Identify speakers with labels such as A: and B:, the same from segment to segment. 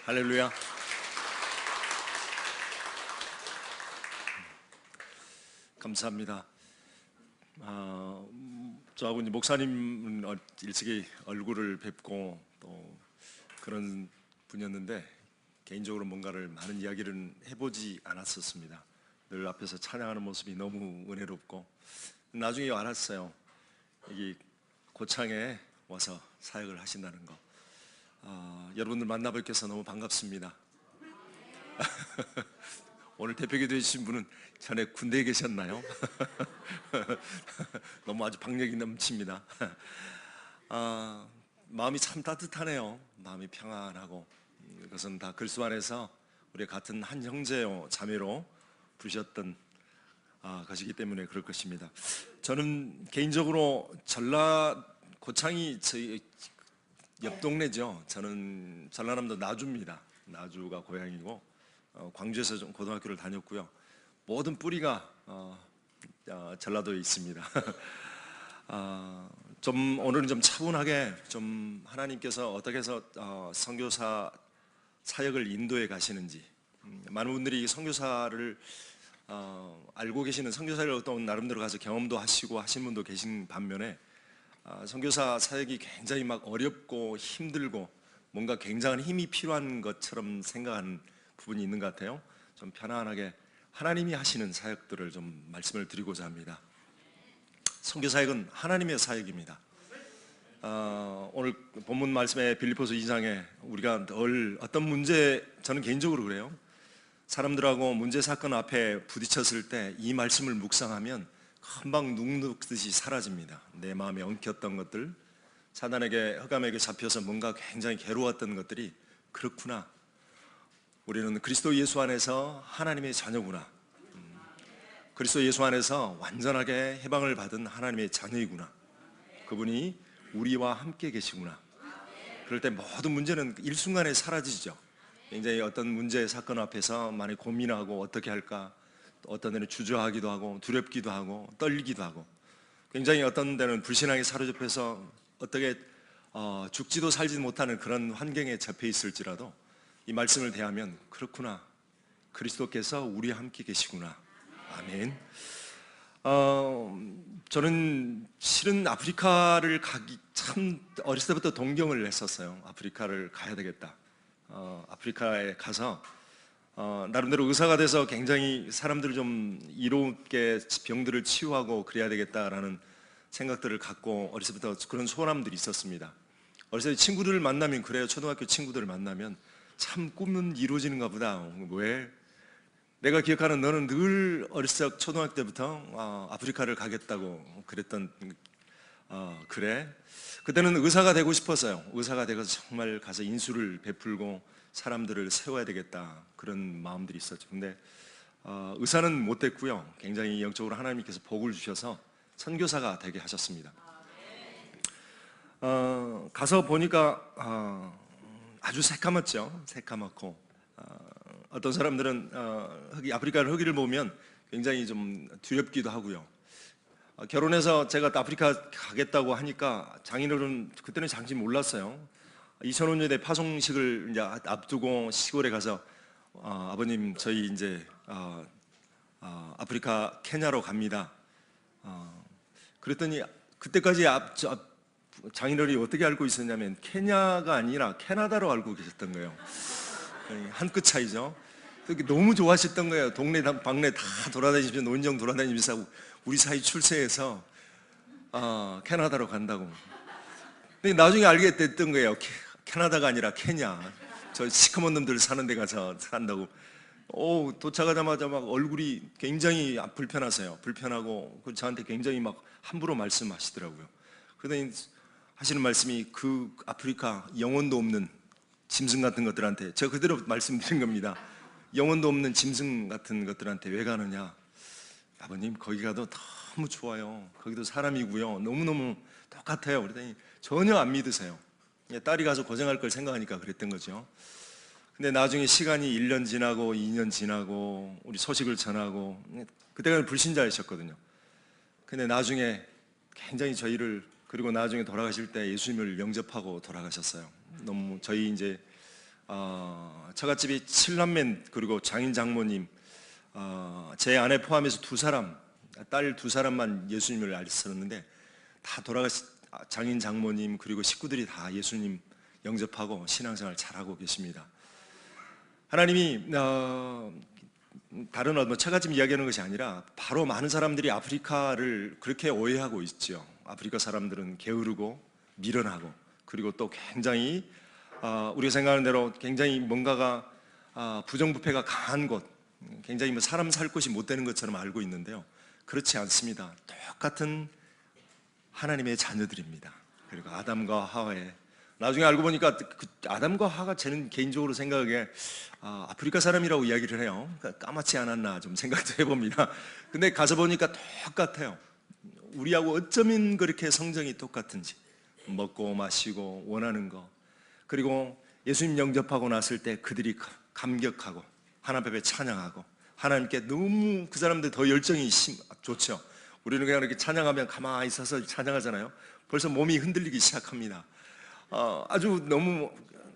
A: 할렐루야. 감사합니다. 저하고 이제 목사님은 일찍이 얼굴을 뵙고 또 그런 분이었는데 개인적으로 뭔가를 많은 이야기를 해보지 않았었습니다. 늘 앞에서 찬양하는 모습이 너무 은혜롭고 나중에 알았어요. 여기 고창에 와서 사역을 하신다는 거. 여러분들 만나뵙게 해서 너무 반갑습니다. 오늘 대표기도 해주신 분은 전에 군대에 계셨나요? 너무 아주 박력이 넘칩니다. 마음이 참 따뜻하네요. 마음이 평안하고 그것은 다 그리스도 안에서 우리 같은 한 형제요 자매로 부르셨던 것이기 때문에 그럴 것입니다. 저는 개인적으로 전라 고창이 저희 옆 동네죠. 저는 전라남도 나주입니다. 나주가 고향이고 광주에서 좀 고등학교를 다녔고요. 모든 뿌리가 전라도에 있습니다. 좀 오늘은 좀 차분하게 좀 하나님께서 어떻게 해서 선교사 사역을 인도해 가시는지, 많은 분들이 선교사를 알고 계시는, 선교사를 어떤 나름대로 가서 경험도 하시고 하신 분도 계신 반면에 선교사 사역이 굉장히 막 어렵고 힘들고 뭔가 굉장한 힘이 필요한 것처럼 생각하는 부분이 있는 것 같아요. 좀 편안하게 하나님이 하시는 사역들을 좀 말씀을 드리고자 합니다. 선교 사역은 하나님의 사역입니다. 오늘 본문 말씀에 빌립보서 2장에 우리가 늘 어떤 문제, 저는 개인적으로 그래요. 사람들하고 문제 사건 앞에 부딪혔을 때 이 말씀을 묵상하면 금방 눅눅듯이 사라집니다. 내 마음에 엉켰던 것들, 사단에게 흑암에게 잡혀서 뭔가 굉장히 괴로웠던 것들이 그렇구나, 우리는 그리스도 예수 안에서 하나님의 자녀구나, 그리스도 예수 안에서 완전하게 해방을 받은 하나님의 자녀이구나, 그분이 우리와 함께 계시구나. 그럴 때 모든 문제는 일순간에 사라지죠. 굉장히 어떤 문제 사건 앞에서 많이 고민하고 어떻게 할까, 어떤 데는 주저하기도 하고 두렵기도 하고 떨리기도 하고, 굉장히 어떤 데는 불신앙에 사로잡혀서 어떻게 죽지도 살지도 못하는 그런 환경에 잡혀 있을지라도 이 말씀을 대하면 그렇구나, 그리스도께서 우리와 함께 계시구나. 아멘. 저는 실은 아프리카를 가기 참 어렸을 때부터 동경을 했었어요. 아프리카를 가야 되겠다. 아프리카에 가서 나름대로 의사가 돼서 굉장히 사람들을 좀 이롭게 병들을 치유하고 그래야 되겠다라는 생각들을 갖고 어렸을 때부터 그런 소원함들이 있었습니다. 어렸을 때 친구들을 만나면 그래요. 초등학교 친구들을 만나면 참 꿈은 이루어지는가 보다. 왜? 내가 기억하는, 너는 늘 어렸을 때 초등학교 때부터 아프리카를 가겠다고 그랬던, 그래? 그때는 의사가 되고 싶었어요. 의사가 되어서 정말 가서 인수를 베풀고 사람들을 세워야 되겠다, 그런 마음들이 있었죠. 근데 의사는 못 됐고요. 굉장히 영적으로 하나님께서 복을 주셔서 선교사가 되게 하셨습니다. 가서 보니까 아주 새까맣죠. 새까맣고 어떤 사람들은 아프리카 흑의를 보면 굉장히 좀 두렵기도 하고요. 결혼해서 제가 아프리카 가겠다고 하니까 장인어른, 그때는 장지 몰랐어요. 2005년에 파송식을 이제 앞두고 시골에 가서 아버님 저희 이제 아프리카 케냐로 갑니다. 그랬더니 그때까지 장인어른이 어떻게 알고 있었냐면 케냐가 아니라 캐나다로 알고 계셨던 거예요. 한 끗 차이죠. 너무 좋아하셨던 거예요. 동네 방네 다 돌아다니면서, 논정 돌아다니면서 우리 사이 출세해서 캐나다로 간다고. 근데 나중에 알게 됐던 거예요. 캐나다가 아니라 케냐. 저 시커먼 놈들 사는 데 가서 산다고. 도착하자마자 막 얼굴이 굉장히 불편하세요. 불편하고 저한테 굉장히 막 함부로 말씀하시더라고요. 그러더니 하시는 말씀이, 그 아프리카 영혼도 없는 짐승 같은 것들한테, 제가 그대로 말씀드린 겁니다. 영혼도 없는 짐승 같은 것들한테 왜 가느냐. 아버님 거기 가도 너무 좋아요. 거기도 사람이고요. 너무너무 똑같아요. 그랬더니 전혀 안 믿으세요. 딸이 가서 고생할 걸 생각하니까 그랬던 거죠. 근데 나중에 시간이 1년 지나고 2년 지나고 우리 소식을 전하고, 그때가 불신자이셨거든요. 근데 나중에 굉장히 저희를, 그리고 나중에 돌아가실 때 예수님을 영접하고 돌아가셨어요. 너무 저희 이제 처갓집이 7남매 그리고 장인 장모님, 제 아내 포함해서 딸 두 사람만 예수님을 알았었는데 다 장인 장모님 그리고 식구들이 다 예수님 영접하고 신앙생활 잘하고 계십니다. 하나님이 다른 처갓집 이야기하는 것이 아니라 바로 많은 사람들이 아프리카를 그렇게 오해하고 있죠. 아프리카 사람들은 게으르고 미련하고 그리고 또 굉장히 우리가 생각하는 대로 굉장히 뭔가가 부정부패가 강한 곳, 굉장히 사람 살 곳이 못 되는 것처럼 알고 있는데요. 그렇지 않습니다. 똑같은 하나님의 자녀들입니다. 그리고 아담과 하와의, 나중에 알고 보니까 그 아담과 하와가 저는 개인적으로 생각하기에 아프리카 사람이라고 이야기를 해요. 까맣지 않았나 좀 생각도 해봅니다. 근데 가서 보니까 똑같아요. 우리하고 어쩌면 그렇게 성정이 똑같은지, 먹고 마시고 원하는 거, 그리고 예수님 영접하고 났을 때 그들이 감격하고 하나님 앞에 찬양하고 하나님께 너무 그 사람들 더 열정이 좋죠. 우리는 그냥 이렇게 찬양하면 가만히 있어서 찬양하잖아요. 벌써 몸이 흔들리기 시작합니다. 아주 너무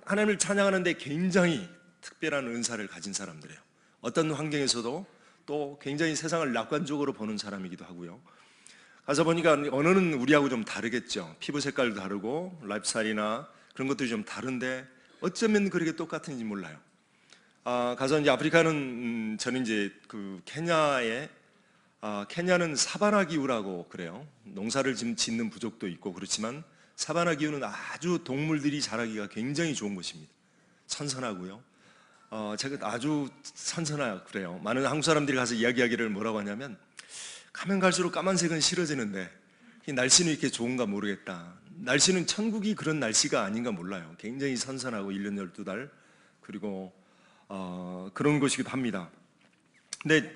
A: 하나님을 찬양하는데 굉장히 특별한 은사를 가진 사람들이에요. 어떤 환경에서도 또 굉장히 세상을 낙관적으로 보는 사람이기도 하고요. 가서 보니까 언어는 우리하고 좀 다르겠죠. 피부 색깔도 다르고 라이프스타일이나 그런 것들이 좀 다른데 어쩌면 그렇게 똑같은지 몰라요. 가서 이제 아프리카는 저는 이제 그 케냐는 사바나 기후라고 그래요. 농사를 짓는 부족도 있고 그렇지만 사바나 기후는 아주 동물들이 자라기가 굉장히 좋은 곳입니다. 선선하고요. 제가 아주 선선하고 그래요. 많은 한국 사람들이 가서 이야기하기를 뭐라고 하냐면 가면 갈수록 까만색은 싫어지는데 이 날씨는 이렇게 좋은가 모르겠다. 날씨는 천국이 그런 날씨가 아닌가 몰라요. 굉장히 선선하고 1년 12달 그리고 그런 곳이기도 합니다. 근데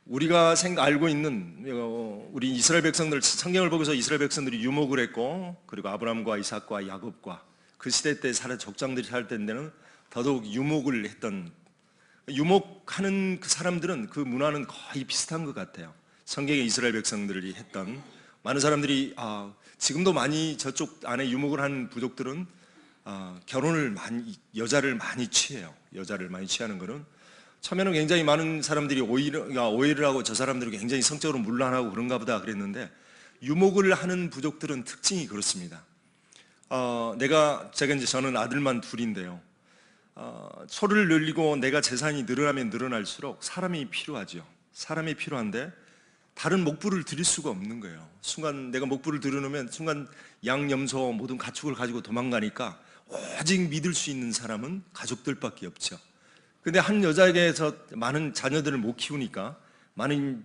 A: 우리가 알고 있는 우리 이스라엘 백성들, 성경을 보고서 이스라엘 백성들이 유목을 했고 그리고 아브라함과 이삭과 야곱과 그 시대 때 족장들이 살 때는 더더욱 유목을 했던, 유목하는 그 사람들은 그 문화는 거의 비슷한 것 같아요. 성경의 이스라엘 백성들이 했던 많은 사람들이 지금도 많이 저쪽 안에 유목을 하는 부족들은 여자를 많이 취해요. 여자를 많이 취하는 거는 처음에는 굉장히 많은 사람들이 오해를 하고 저 사람들이 굉장히 성적으로 문란하고 그런가 보다 그랬는데 유목을 하는 부족들은 특징이 그렇습니다. 저는 아들만 둘인데요. 소를 늘리고 내가 재산이 늘어나면 늘어날수록 사람이 필요하죠. 사람이 필요한데 다른 목부를 드릴 수가 없는 거예요. 순간 내가 목부를 들여놓으면 순간 양, 염소 모든 가축을 가지고 도망가니까 오직 믿을 수 있는 사람은 가족들밖에 없죠. 근데 한 여자에게서 많은 자녀들을 못 키우니까 많은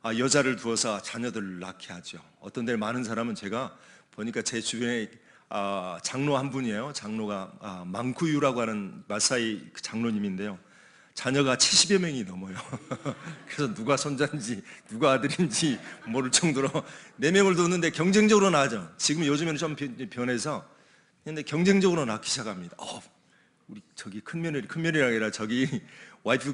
A: 여자를 두어서 자녀들을 낳게 하죠. 어떤 데 많은 사람은 제가 보니까 제 주변에 장로 한 분이에요. 장로가 망쿠유라고 하는 마사이 장로님인데요. 자녀가 70여 명이 넘어요. 그래서 누가 손자인지 누가 아들인지 모를 정도로 4명을 뒀는데 경쟁적으로 낳죠. 지금 요즘에는 좀 변해서 근데 경쟁적으로 낳기 시작합니다. 우리 저기 큰며느리가 아니라 저기 와이프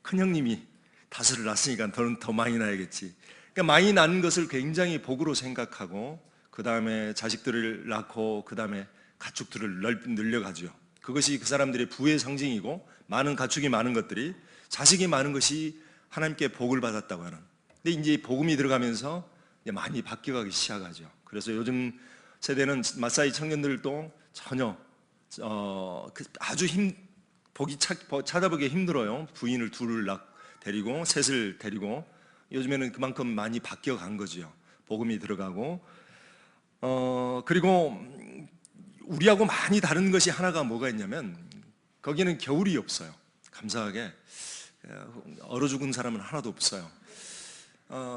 A: 큰형님이 5을 낳았으니까 더 많이 낳아야겠지. 그러니까 많이 낳는 것을 굉장히 복으로 생각하고 그 다음에 자식들을 낳고 그 다음에 가축들을 늘려가죠. 그것이 그 사람들의 부의 상징이고 많은 가축이 많은 것들이 자식이 많은 것이 하나님께 복을 받았다고 하는. 근데 이제 복음이 들어가면서 이제 많이 바뀌어가기 시작하죠. 그래서 요즘 세대는 마사이 청년들도 전혀 아주 찾아보기 힘들어요. 부인을 둘을 데리고 셋을 데리고 요즘에는 그만큼 많이 바뀌어간 거죠. 복음이 들어가고 그리고 우리하고 많이 다른 것이 하나가 뭐가 있냐면 거기는 겨울이 없어요. 감사하게 얼어 죽은 사람은 하나도 없어요.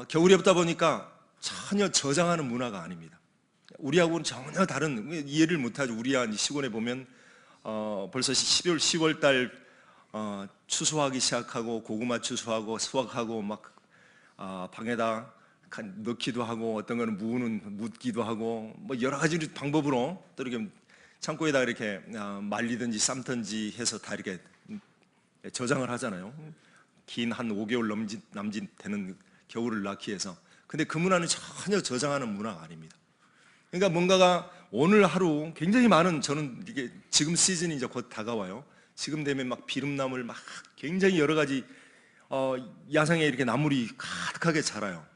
A: 겨울이 없다 보니까 전혀 저장하는 문화가 아닙니다. 우리하고는 전혀 다른, 이해를 못하죠. 우리 시골에 보면 벌써 10월 달 추수하기 시작하고 고구마 추수하고 수확하고 막 방에다 넣기도 하고 어떤 거는 묻기도 하고 뭐 여러 가지 방법으로 또 이렇게 창고에다 이렇게 말리든지 삶든지 해서 다 이렇게 저장을 하잖아요. 긴 한 5개월 남짓 되는 겨울을 낳기 위해서. 근데 그 문화는 전혀 저장하는 문화가 아닙니다. 그러니까 뭔가가 오늘 하루 굉장히 많은, 저는 이게 지금 시즌이 이제 곧 다가와요. 지금 되면 막 비름나물 막 굉장히 여러 가지 야상에 이렇게 나물이 가득하게 자라요.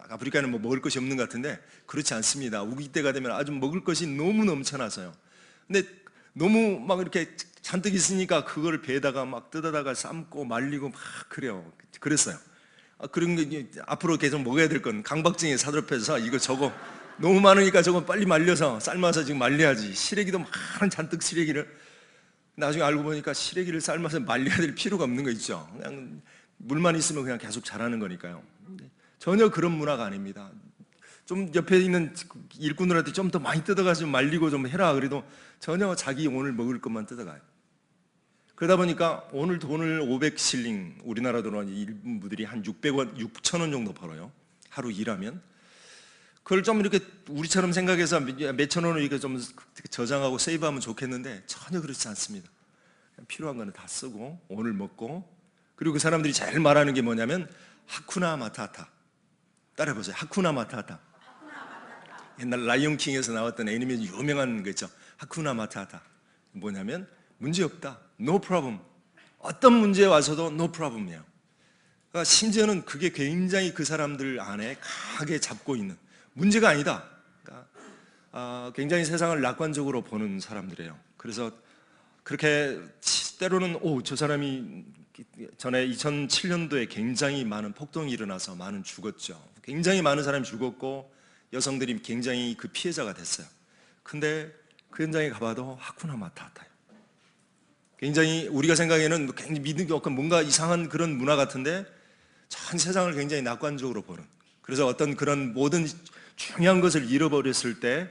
A: 아프리카는 뭐 먹을 것이 없는 것 같은데 그렇지 않습니다. 우기 때가 되면 아주 먹을 것이 너무 넘쳐나서요. 근데 너무 막 이렇게 잔뜩 있으니까 그걸 배에다가 막 뜯어다가 삶고 말리고 막 그래요. 그랬어요. 그런 게 앞으로 계속 먹어야 될 건 강박증에 사로잡혀서 이거 저거 너무 많으니까 저거 빨리 말려서 삶아서 지금 말려야지. 시래기도 많은 잔뜩 시래기를, 나중에 알고 보니까 시래기를 삶아서 말려야 될 필요가 없는 거 있죠. 그냥 물만 있으면 그냥 계속 자라는 거니까요. 전혀 그런 문화가 아닙니다. 좀 옆에 있는 일꾼들한테 좀 더 많이 뜯어가지고 말리고 좀 해라 그래도 전혀 자기 오늘 먹을 것만 뜯어가요. 그러다 보니까 오늘 돈을 500실링, 우리나라 돈으로 일분들이 한 600원, 6,000원 정도 벌어요. 하루 일하면. 그걸 좀 이렇게 우리처럼 생각해서 몇천 원을 이렇게 좀 저장하고 세이브하면 좋겠는데 전혀 그렇지 않습니다. 필요한 거는 다 쓰고 오늘 먹고, 그리고 그 사람들이 제일 말하는 게 뭐냐면 하쿠나 마타타. 따라해보세요. 하쿠나 마타타. 옛날 라이온킹에서 나왔던 애니메이션 유명한 거 있죠. 하쿠나 마타타. 뭐냐면 문제 없다. No problem. 어떤 문제에 와서도 no problem이에요. 그러니까 심지어는 그게 굉장히 그 사람들 안에 강하게 잡고 있는 문제가 아니다. 그러니까 굉장히 세상을 낙관적으로 보는 사람들이에요. 그래서 그렇게 때로는 저 사람이 전에 2007년도에 굉장히 많은 폭동이 일어나서 많은 죽었죠. 굉장히 많은 사람이 죽었고 여성들이 굉장히 그 피해자가 됐어요. 근데 그 현장에 가봐도 하쿠나 마타타예요. 굉장히 우리가 생각에는 굉장히 믿음이 없고 뭔가 이상한 그런 문화 같은데 전 세상을 굉장히 낙관적으로 보는, 그래서 어떤 그런 모든 중요한 것을 잃어버렸을 때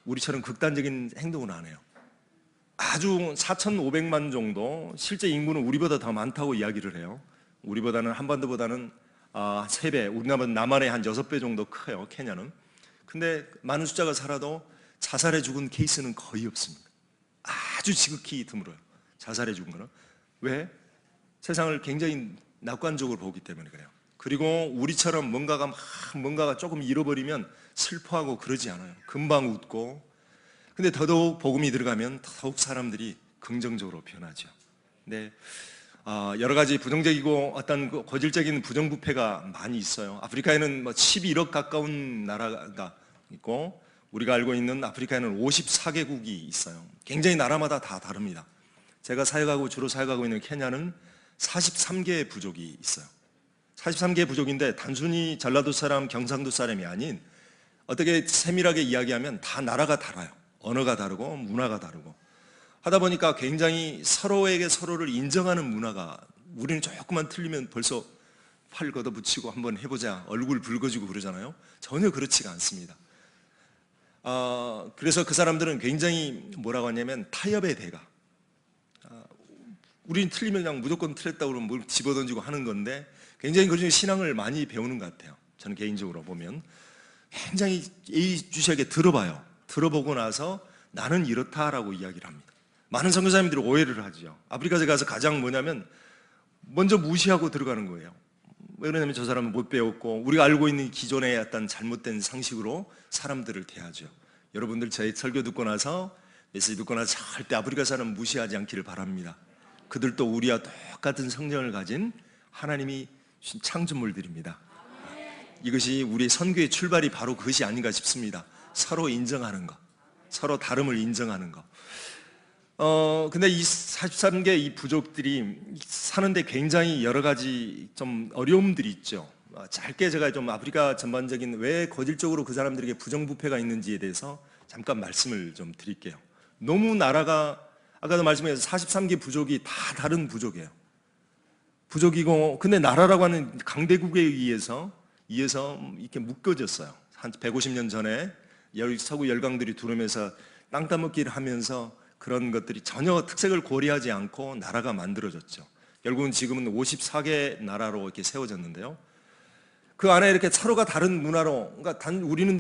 A: 우리처럼 극단적인 행동은 안 해요. 아주 4,500만 정도, 실제 인구는 우리보다 더 많다고 이야기를 해요. 우리보다는 한반도보다는 3배, 우리나라 남한의 한 6배 정도 커요, 케냐는. 근데 많은 숫자가 살아도 자살해 죽은 케이스는 거의 없습니다. 아주 지극히 드물어요, 자살해 죽은 거는. 왜? 세상을 굉장히 낙관적으로 보기 때문에 그래요. 그리고 우리처럼 뭔가가 조금 잃어버리면 슬퍼하고 그러지 않아요. 금방 웃고. 근데 더더욱 복음이 들어가면 더욱 사람들이 긍정적으로 변하죠. 근데 여러 가지 부정적이고 어떤 고질적인 부정부패가 많이 있어요. 아프리카에는 뭐 11억 가까운 나라가 있고 우리가 알고 있는 아프리카에는 54개국이 있어요. 굉장히 나라마다 다 다릅니다. 제가 주로 사역하고 있는 케냐는 43개의 부족이 있어요. 43개의 부족인데 단순히 전라도 사람, 경상도 사람이 아닌, 어떻게 세밀하게 이야기하면 다 나라가 달라요. 언어가 다르고 문화가 다르고 하다 보니까 굉장히 서로에게 서로를 인정하는 문화가, 우리는 조금만 틀리면 벌써 팔 걷어붙이고 한번 해보자, 얼굴 붉어지고 그러잖아요. 전혀 그렇지가 않습니다. 그래서 그 사람들은 굉장히 뭐라고 하냐면 타협의 대가. 우리는 틀리면 그냥 무조건 틀렸다고 그러면 뭘 집어던지고 하는 건데 굉장히 그 중에 신앙을 많이 배우는 것 같아요. 저는 개인적으로 보면 굉장히 예의주시하게 들어봐요. 들어보고 나서 나는 이렇다라고 이야기를 합니다. 많은 선교사님들이 오해를 하죠. 아프리카에 가서 가장 뭐냐면 먼저 무시하고 들어가는 거예요. 왜 그러냐면 저 사람은 못 배웠고 우리가 알고 있는 기존의 어떤 잘못된 상식으로 사람들을 대하죠. 여러분들 저희 설교 듣고 나서, 메시지 듣고 나서 절대 아프리카 사람 무시하지 않기를 바랍니다. 그들도 우리와 똑같은 성령을 가진 하나님이 주신 창조물들입니다. 이것이 우리 선교의 출발이 바로 그것이 아닌가 싶습니다. 서로 인정하는 것, 서로 다름을 인정하는 것. 근데 이 43개 이 부족들이 사는데 굉장히 여러 가지 좀 어려움들이 있죠. 짧게 제가 좀 아프리카 전반적인 왜 거질적으로 그 사람들에게 부정부패가 있는지에 대해서 잠깐 말씀을 좀 드릴게요. 너무 나라가, 아까도 말씀드린 43개 부족이 다 다른 부족이에요. 부족이고, 근데 나라라고 하는 강대국에 의해서 이렇게 묶어졌어요. 한 150년 전에 서구 열강들이 들어오면서 땅 따먹기를 하면서 그런 것들이 전혀 특색을 고려하지 않고 나라가 만들어졌죠. 결국은 지금은 54개 나라로 이렇게 세워졌는데요. 그 안에 이렇게 서로가 다른 문화로, 그러니까 우리는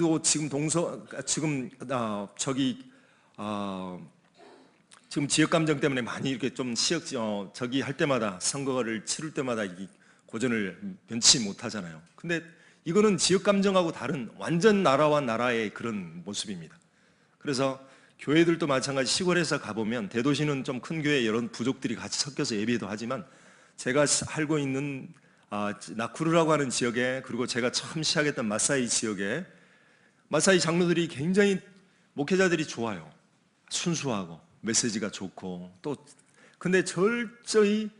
A: 지금 지역 감정 때문에 많이 이렇게 좀 저기 할 때마다, 선거를 치를 때마다 이 고전을 면치 못하잖아요. 근데 이거는 지역 감정하고 다른 완전 나라와 나라의 그런 모습입니다. 그래서 교회들도 마찬가지 시골에서 가보면 대도시는 좀 큰 교회 이런 부족들이 같이 섞여서 예배도 하지만 제가 살고 있는 나쿠루라고 하는 지역에 그리고 제가 처음 시작했던 마사이 지역에 마사이 장로들이 굉장히 목회자들이 좋아요. 순수하고 메시지가 좋고 또 근데 철저히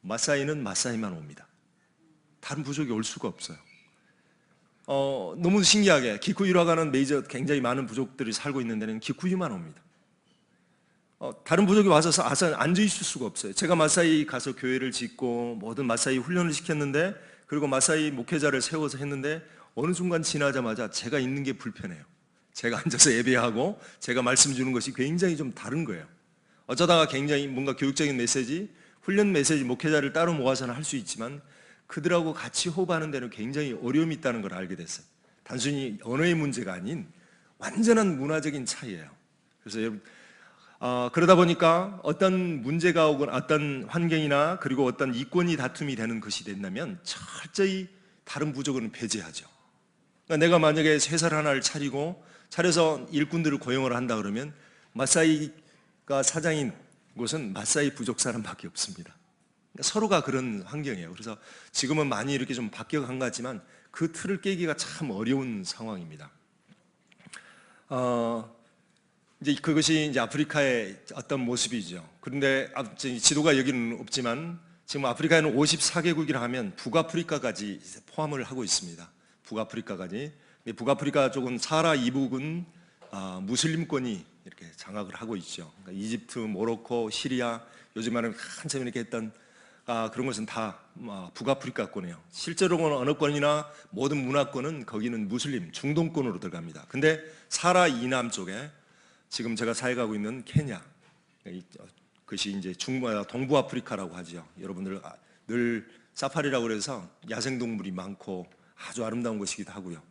A: 마사이는 마사이만 옵니다. 다른 부족이 올 수가 없어요. 너무 신기하게 기쿠유라고 하는 메이저 굉장히 많은 부족들이 살고 있는 데는 기쿠유만 옵니다. 다른 부족이 와서 앉아 있을 수가 없어요. 제가 마사이 가서 교회를 짓고 모든 마사이 훈련을 시켰는데 그리고 마사이 목회자를 세워서 했는데 어느 순간 지나자마자 제가 있는 게 불편해요. 제가 앉아서 예배하고 제가 말씀 주는 것이 굉장히 좀 다른 거예요. 어쩌다가 굉장히 뭔가 교육적인 메시지, 훈련 메시지 목회자를 따로 모아서는 할 수 있지만 그들하고 같이 호흡하는 데는 굉장히 어려움이 있다는 걸 알게 됐어요. 단순히 언어의 문제가 아닌 완전한 문화적인 차이예요. 그래서 여러분 그러다 보니까 어떤 문제가 오거나 어떤 환경이나 그리고 어떤 이권이 다툼이 되는 것이 된다면 철저히 다른 부족은 배제하죠. 그러니까 내가 만약에 회사를 하나를 차려서 일꾼들을 고용을 한다 그러면 마사이가 사장인 곳은 마사이 부족 사람밖에 없습니다. 그러니까 서로가 그런 환경이에요. 그래서 지금은 많이 이렇게 좀 바뀌어간 것 같지만 그 틀을 깨기가 참 어려운 상황입니다. 이제 그것이 이제 아프리카의 어떤 모습이죠. 그런데 지도가 여기는 없지만 지금 아프리카에는 54개국이라 하면 북아프리카까지 포함을 하고 있습니다. 북아프리카까지. 북아프리카 쪽은 사하라 이북은 무슬림권이 이렇게 장악을 하고 있죠. 그러니까 이집트, 모로코, 시리아 요즘에는 한참 이렇게 했던 그런 것은 다 북아프리카권이에요. 실제로는 언어권이나 모든 문화권은 거기는 무슬림, 중동권으로 들어갑니다. 근데 사하라 이남 쪽에 지금 제가 살아가고 있는 케냐, 그것이 이제 동부 아프리카라고 하죠. 여러분들 늘 사파리라고 그래서 야생동물이 많고 아주 아름다운 곳이기도 하고요.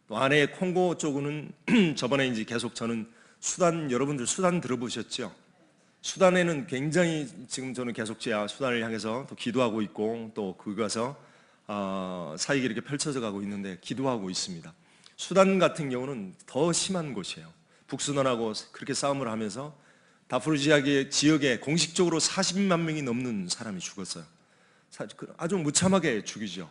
A: 또 안에 콩고 쪽은 저번에 이제 계속 저는 여러분들 수단 들어보셨죠? 수단에는 굉장히 지금 저는 계속 수단을 향해서 또 기도하고 있고 또 거기 가서 사역이 이렇게 펼쳐져 가고 있는데 기도하고 있습니다. 수단 같은 경우는 더 심한 곳이에요. 북수단하고 그렇게 싸움을 하면서 다푸르 지역에 공식적으로 40만 명이 넘는 사람이 죽었어요. 아주 무참하게 죽이죠.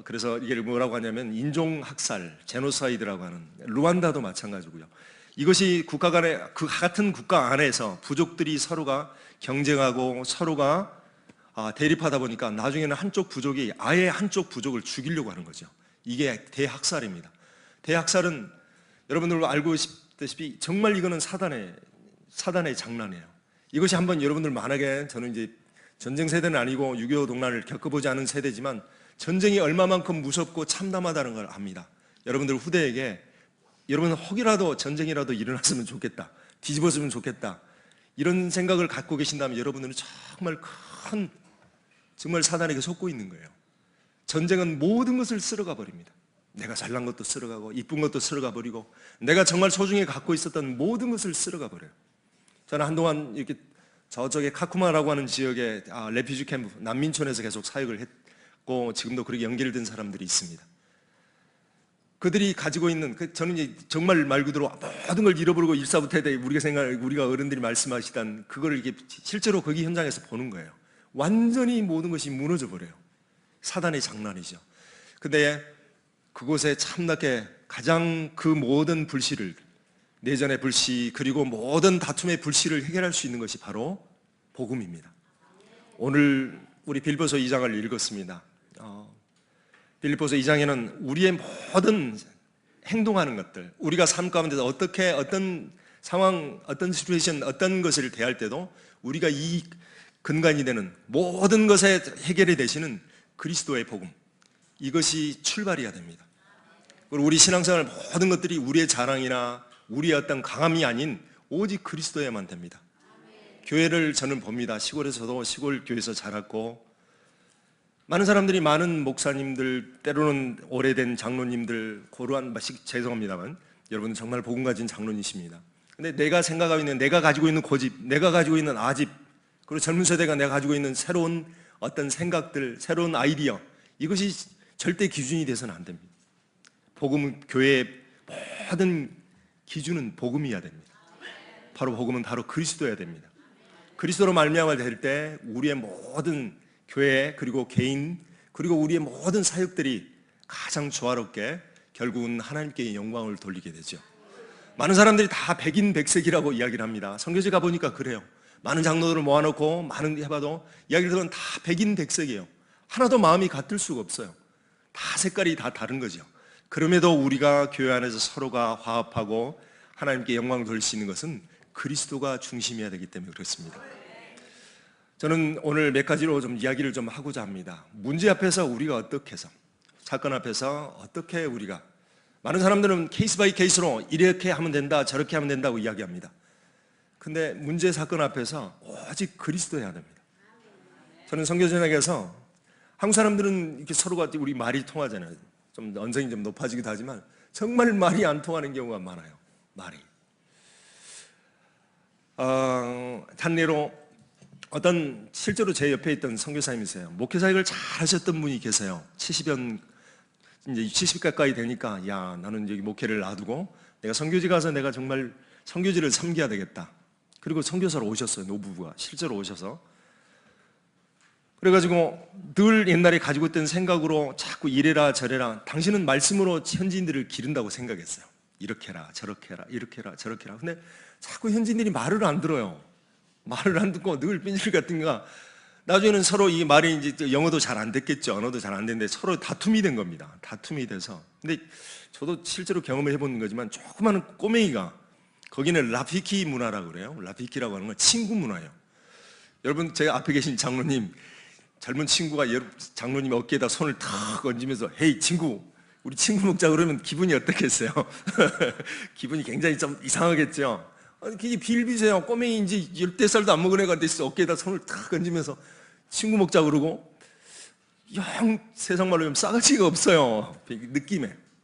A: 그래서 이게 뭐라고 하냐면 인종학살, 제노사이드라고 하는 루안다도 마찬가지고요. 이것이 국가 간에 그 같은 국가 안에서 부족들이 서로가 경쟁하고 서로가 대립하다 보니까 나중에는 한쪽 부족이 아예 한쪽 부족을 죽이려고 하는 거죠. 이게 대학살입니다. 대학살은 여러분들 알고 있다시피 정말 이거는 사단의 장난이에요. 이것이 한번 여러분들 만약에 저는 이제 전쟁 세대는 아니고 6.25 동란을 겪어보지 않은 세대지만 전쟁이 얼마만큼 무섭고 참담하다는 걸 압니다. 여러분들 후대에게 여러분 혹이라도 전쟁이라도 일어났으면 좋겠다, 뒤집었으면 좋겠다 이런 생각을 갖고 계신다면 여러분들은 정말 사단에게 속고 있는 거예요. 전쟁은 모든 것을 쓸어가 버립니다. 내가 잘난 것도 쓸어가고 이쁜 것도 쓸어가 버리고 내가 정말 소중히 갖고 있었던 모든 것을 쓸어가 버려요. 저는 한동안 이렇게 저쪽에 카쿠마라고 하는 지역에 레피지 캠프 난민촌에서 계속 사역을 했고 지금도 그렇게 연결된 사람들이 있습니다. 그들이 가지고 있는 저는 이제 정말 말 그대로 모든 걸 잃어버리고 일사부태대 우리가 어른들이 말씀하시던 그거를 이렇게 실제로 거기 현장에서 보는 거예요. 완전히 모든 것이 무너져 버려요. 사단의 장난이죠. 근데 그곳에 참나게 가장 그 모든 불씨를 내전의 불씨 그리고 모든 다툼의 불씨를 해결할 수 있는 것이 바로 복음입니다. 오늘 우리 빌립보서 2장을 읽었습니다. 빌립보서 2장에는 우리의 모든 행동하는 것들, 우리가 삶 가운데서 어떤 상황, 어떤 시츄에이션, 어떤 것을 대할 때도 우리가 이 근간이 되는 모든 것에 해결이 되시는 그리스도의 복음, 이것이 출발이어야 됩니다. 그리고 우리 신앙생활 모든 것들이 우리의 자랑이나 우리의 어떤 강함이 아닌 오직 그리스도에만 됩니다. 교회를 저는 봅니다. 시골에서도 시골 교회에서 자랐고 많은 사람들이 많은 목사님들 때로는 오래된 장로님들 고루한 죄송합니다만 여러분 정말 복음 가진 장로님이십니다. 근데 내가 생각하고 있는 내가 가지고 있는 고집, 내가 가지고 있는 아집 그리고 젊은 세대가 내가 가지고 있는 새로운 어떤 생각들, 새로운 아이디어 이것이 절대 기준이 돼서는 안 됩니다. 복음은 교회의 모든 기준은 복음이어야 됩니다. 바로 복음은 바로 그리스도여야 됩니다. 그리스도로 말미암아 될 때 우리의 모든 교회 그리고 개인 그리고 우리의 모든 사역들이 가장 조화롭게 결국은 하나님께 영광을 돌리게 되죠. 많은 사람들이 다 백인백색이라고 이야기를 합니다. 선교지 가보니까 그래요. 많은 장로들을 모아놓고 많은 해봐도 이야기를 들으면 다 백인백색이에요. 하나도 마음이 같을 수가 없어요. 다 색깔이 다 다른 거죠. 그럼에도 우리가 교회 안에서 서로가 화합하고 하나님께 영광을 돌릴 수 있는 것은 그리스도가 중심이어야 되기 때문에 그렇습니다. 저는 오늘 몇 가지로 좀 이야기를 좀 하고자 합니다. 문제 앞에서 우리가 어떻게 해서, 사건 앞에서 어떻게 우리가, 많은 사람들은 케이스 바이 케이스로 이렇게 하면 된다 저렇게 하면 된다고 이야기합니다. 근데 문제 사건 앞에서 오직 그리스도여야 됩니다. 저는 선교전역에서 한국 사람들은 이렇게 서로가 우리 말이 통하잖아요. 좀 언성이 좀 높아지기도 하지만 정말 말이 안 통하는 경우가 많아요. 말이. 단례로 어떤 실제로 제 옆에 있던 선교사님이세요. 목회 사역을 잘 하셨던 분이 계세요. 70연 이제 70 가까이 되니까 야 나는 여기 목회를 놔두고 내가 선교지 가서 내가 정말 선교지를 섬겨야 되겠다. 그리고 선교사로 오셨어요. 노부부가 실제로 오셔서. 그래가지고 늘 옛날에 가지고 있던 생각으로 자꾸 이래라 저래라 당신은 말씀으로 현지인들을 기른다고 생각했어요. 이렇게 해라 저렇게 해라 이렇게 해라 저렇게 해라. 근데 자꾸 현지인들이 말을 안 들어요. 말을 안 듣고 늘 삐질 같은가. 나중에는 서로 이 말이 이제 영어도 잘 안 됐겠죠. 언어도 잘 안 됐는데 서로 다툼이 된 겁니다. 다툼이 돼서. 근데 저도 실제로 경험을 해본 거지만 조그마한 꼬맹이가 거기는 라피키 문화라고 그래요. 라피키라고 하는 건 친구 문화예요. 여러분 제가 앞에 계신 장로님 젊은 친구가 장로님 어깨에다 손을 탁 얹으면서 헤이 친구 우리 친구 먹자 그러면 기분이 어떻겠어요? 기분이 굉장히 좀 이상하겠죠. 그게 빌비세요. 꼬맹이인지 10대살도 안 먹은 애가 됐어. 어깨에다 손을 탁 얹으면서 친구 먹자 그러고 영 세상 말로 좀 싸가지가 없어요.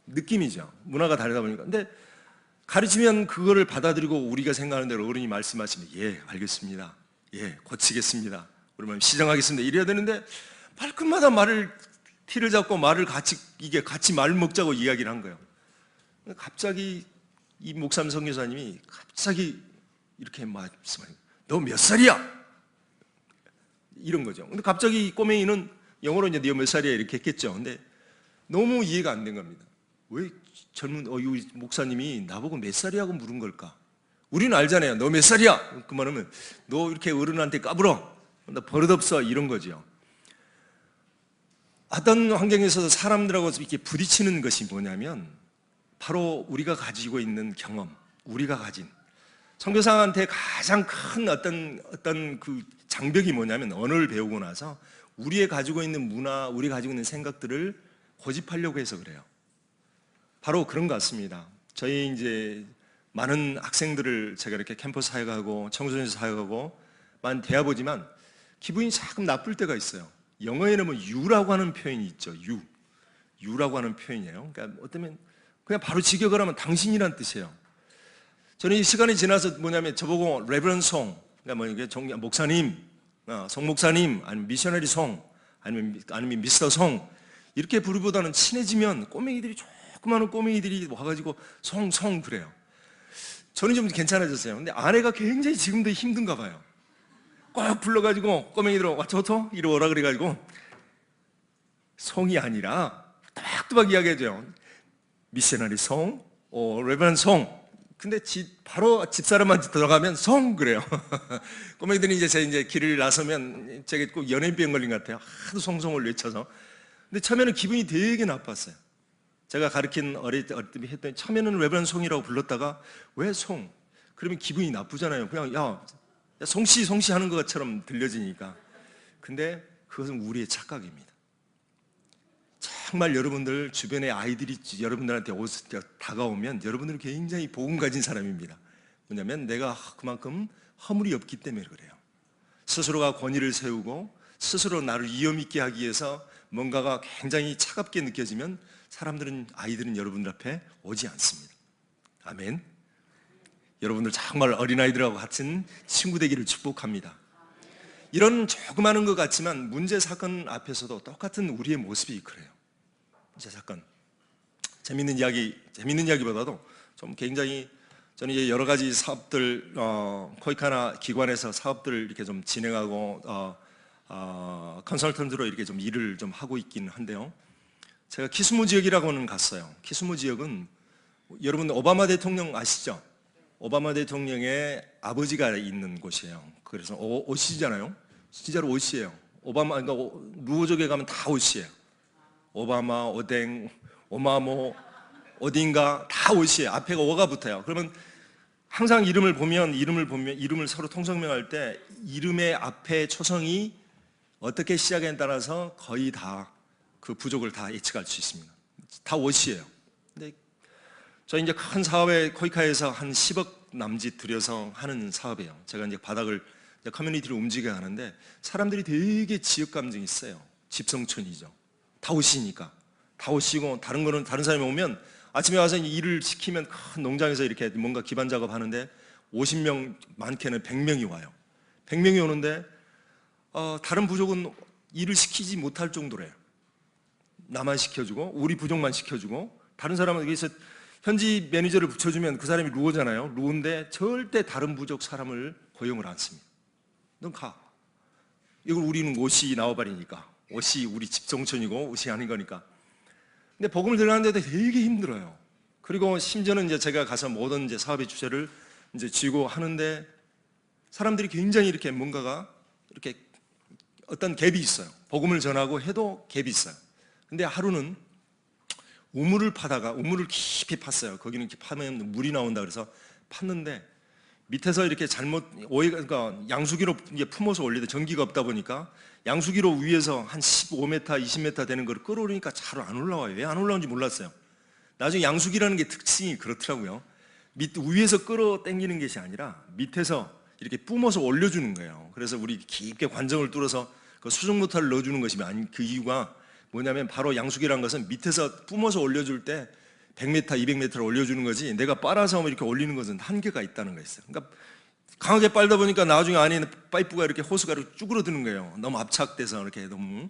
A: 느낌이죠. 문화가 다르다 보니까. 근데 가르치면 그거를 받아들이고 우리가 생각하는 대로 어른이 말씀하시면 예 알겠습니다. 예 고치겠습니다. 그러면 시정하겠습니다. 이래야 되는데 발끝마다 말을 티를 잡고 말을 같이 말 먹자고 이야기를 한 거예요. 갑자기 이 목사님 선교사님이 갑자기 이렇게 말씀하니까 너 몇 살이야? 이런 거죠. 근데 갑자기 이 꼬맹이는 영어로 이제 너 몇 살이야 이렇게 했겠죠. 근데 너무 이해가 안 된 겁니다. 왜 젊은 이 목사님이 나보고 몇 살이라고 물은 걸까? 우리는 알잖아요. 너 몇 살이야? 그 말하면 너 이렇게 어른한테 까불어. 나 버릇없어 이런 거죠. 어떤 환경에서도 사람들하고 이렇게 부딪히는 것이 뭐냐면 바로 우리가 가지고 있는 경험, 우리가 가진 선교사한테 가장 큰 어떤 그 장벽이 뭐냐면 언어를 배우고 나서 우리의 가지고 있는 문화, 우리 가지고 있는 생각들을 고집하려고 해서 그래요. 바로 그런 것 같습니다. 저희 이제 많은 학생들을 제가 이렇게 캠퍼스 사역하고 청소년 사역하고 많이 대해보지만 기분이 조금 나쁠 때가 있어요. 영어에는 뭐 you라고 하는 표현이 있죠. you라고 하는 표현이에요. 그러니까 어쩌면 그냥 바로 직역을 하면 당신이란 뜻이에요. 저는 이 시간이 지나서 뭐냐면 저보고 레버런 송, 그러니까 뭐 이게 목사님, 송 목사님, 아니면 미셔너리 송, 아니면 미스터 송 이렇게 부르보다는 친해지면 꼬맹이들이 조그마한 꼬맹이들이 와가지고 송 그래요. 저는 좀 괜찮아졌어요. 근데 아내가 굉장히 지금도 힘든가 봐요. 꼭 불러가지고 꼬맹이들 와저토 이러 오라 그래가지고 송이 아니라 또박또박 이야기해줘요. 미셔너리 송, 레버런 송. 근데 바로 집사람한테 들어가면 송 그래요. 꼬맹이들이 이제 길을 나서면 제가 꼭 연예인병 걸린 것 같아요. 하도 송송을 외쳐서. 근데 처음에는 기분이 되게 나빴어요. 제가 가르친 어릴 때 했더니 처음에는 레버런 송이라고 불렀다가 왜 송? 그러면 기분이 나쁘잖아요. 그냥 야 송씨 하는 것처럼 들려지니까. 근데 그것은 우리의 착각입니다. 정말 여러분들 주변의 아이들이 여러분들한테 다가오면 여러분들은 굉장히 복음 가진 사람입니다. 뭐냐면 내가 그만큼 허물이 없기 때문에 그래요. 스스로가 권위를 세우고 스스로 나를 위험 있게 하기 위해서 뭔가가 굉장히 차갑게 느껴지면 아이들은 여러분들 앞에 오지 않습니다. 아멘. 여러분들 정말 어린아이들하고 같은 친구 되기를 축복합니다. 이런 조그마한 것 같지만 문제 사건 앞에서도 똑같은 우리의 모습이 그래요. 문제 사건. 재밌는 이야기보다도 좀 굉장히 저는 이제 여러 가지 사업들, 코이카나 기관에서 사업들을 이렇게 좀 진행하고, 컨설턴트로 이렇게 좀 일을 좀 하고 있긴 한데요. 제가 키스무 지역이라고는 갔어요. 키스무 지역은 여러분 오바마 대통령 아시죠? 오바마 대통령의 아버지가 있는 곳이에요. 그래서 오시잖아요. 진짜로 오시예요. 오바마, 그러니까 루오족에 가면 다 오시예요. 오바마, 오댕, 오마모, 어딘가 다 오시예요. 앞에가 오가 붙어요. 그러면 항상 이름을 서로 통성명할 때 이름의 앞에 초성이 어떻게 시작에 따라서 거의 다 그 부족을 다 예측할 수 있습니다. 다 오시예요. 근데 저희 이제 큰 사업에 코이카에서 한 10억 남짓 들여서 하는 사업이에요. 제가 이제 바닥을 이제 커뮤니티를 움직여야 하는데 사람들이 되게 지역 감정이 있어요. 집성촌이죠. 다 오시니까. 다 오시고 다른 사람이 오면 아침에 와서 일을 시키면 큰 농장에서 이렇게 뭔가 기반 작업 하는데 50명, 많게는 100명이 와요. 100명이 오는데 다른 부족은 일을 시키지 못할 정도래요. 나만 시켜주고 우리 부족만 시켜주고 다른 사람은 여기서 현지 매니저를 붙여주면 그 사람이 루어잖아요. 루어인데 절대 다른 부족 사람을 고용을 안 씁니다. 넌 가. 이걸 우리는 옷이 나와버리니까. 옷이 우리 집정촌이고 옷이 아닌 거니까. 근데 복음을 들어가는데도 되게 힘들어요. 그리고 심지어는 이제 제가 가서 모든 이제 사업의 주체를 이제 쥐고 하는데 사람들이 굉장히 이렇게 뭔가가 이렇게 어떤 갭이 있어요. 복음을 전하고 해도 갭이 있어요. 근데 하루는 우물을 깊이 팠어요. 거기는 이렇게 파면 물이 나온다 그래서 팠는데 밑에서 이렇게 그러니까 양수기로 이제 품어서 올리는데 전기가 없다 보니까 양수기로 위에서 한 15m, 20m 되는 걸 끌어올리니까 잘 안 올라와요. 왜 안 올라오는지 몰랐어요. 나중에 양수기라는 게 특징이 그렇더라고요. 위에서 끌어당기는 것이 아니라 밑에서 이렇게 뿜어서 올려주는 거예요. 그래서 우리 깊게 관정을 뚫어서 그 수중 모터를 넣어주는 것이 아닌 그 이유가 뭐냐면 바로 양수기라는 것은 밑에서 뿜어서 올려줄 때 100m, 200m를 올려주는 거지 내가 빨아서 이렇게 올리는 것은 한계가 있다는 거 있어요. 그러니까 강하게 빨다 보니까 나중에 안에 있는 파이프가 이렇게 호스가 이렇게 쭈그러드는 거예요. 너무 압착돼서 이렇게 너무.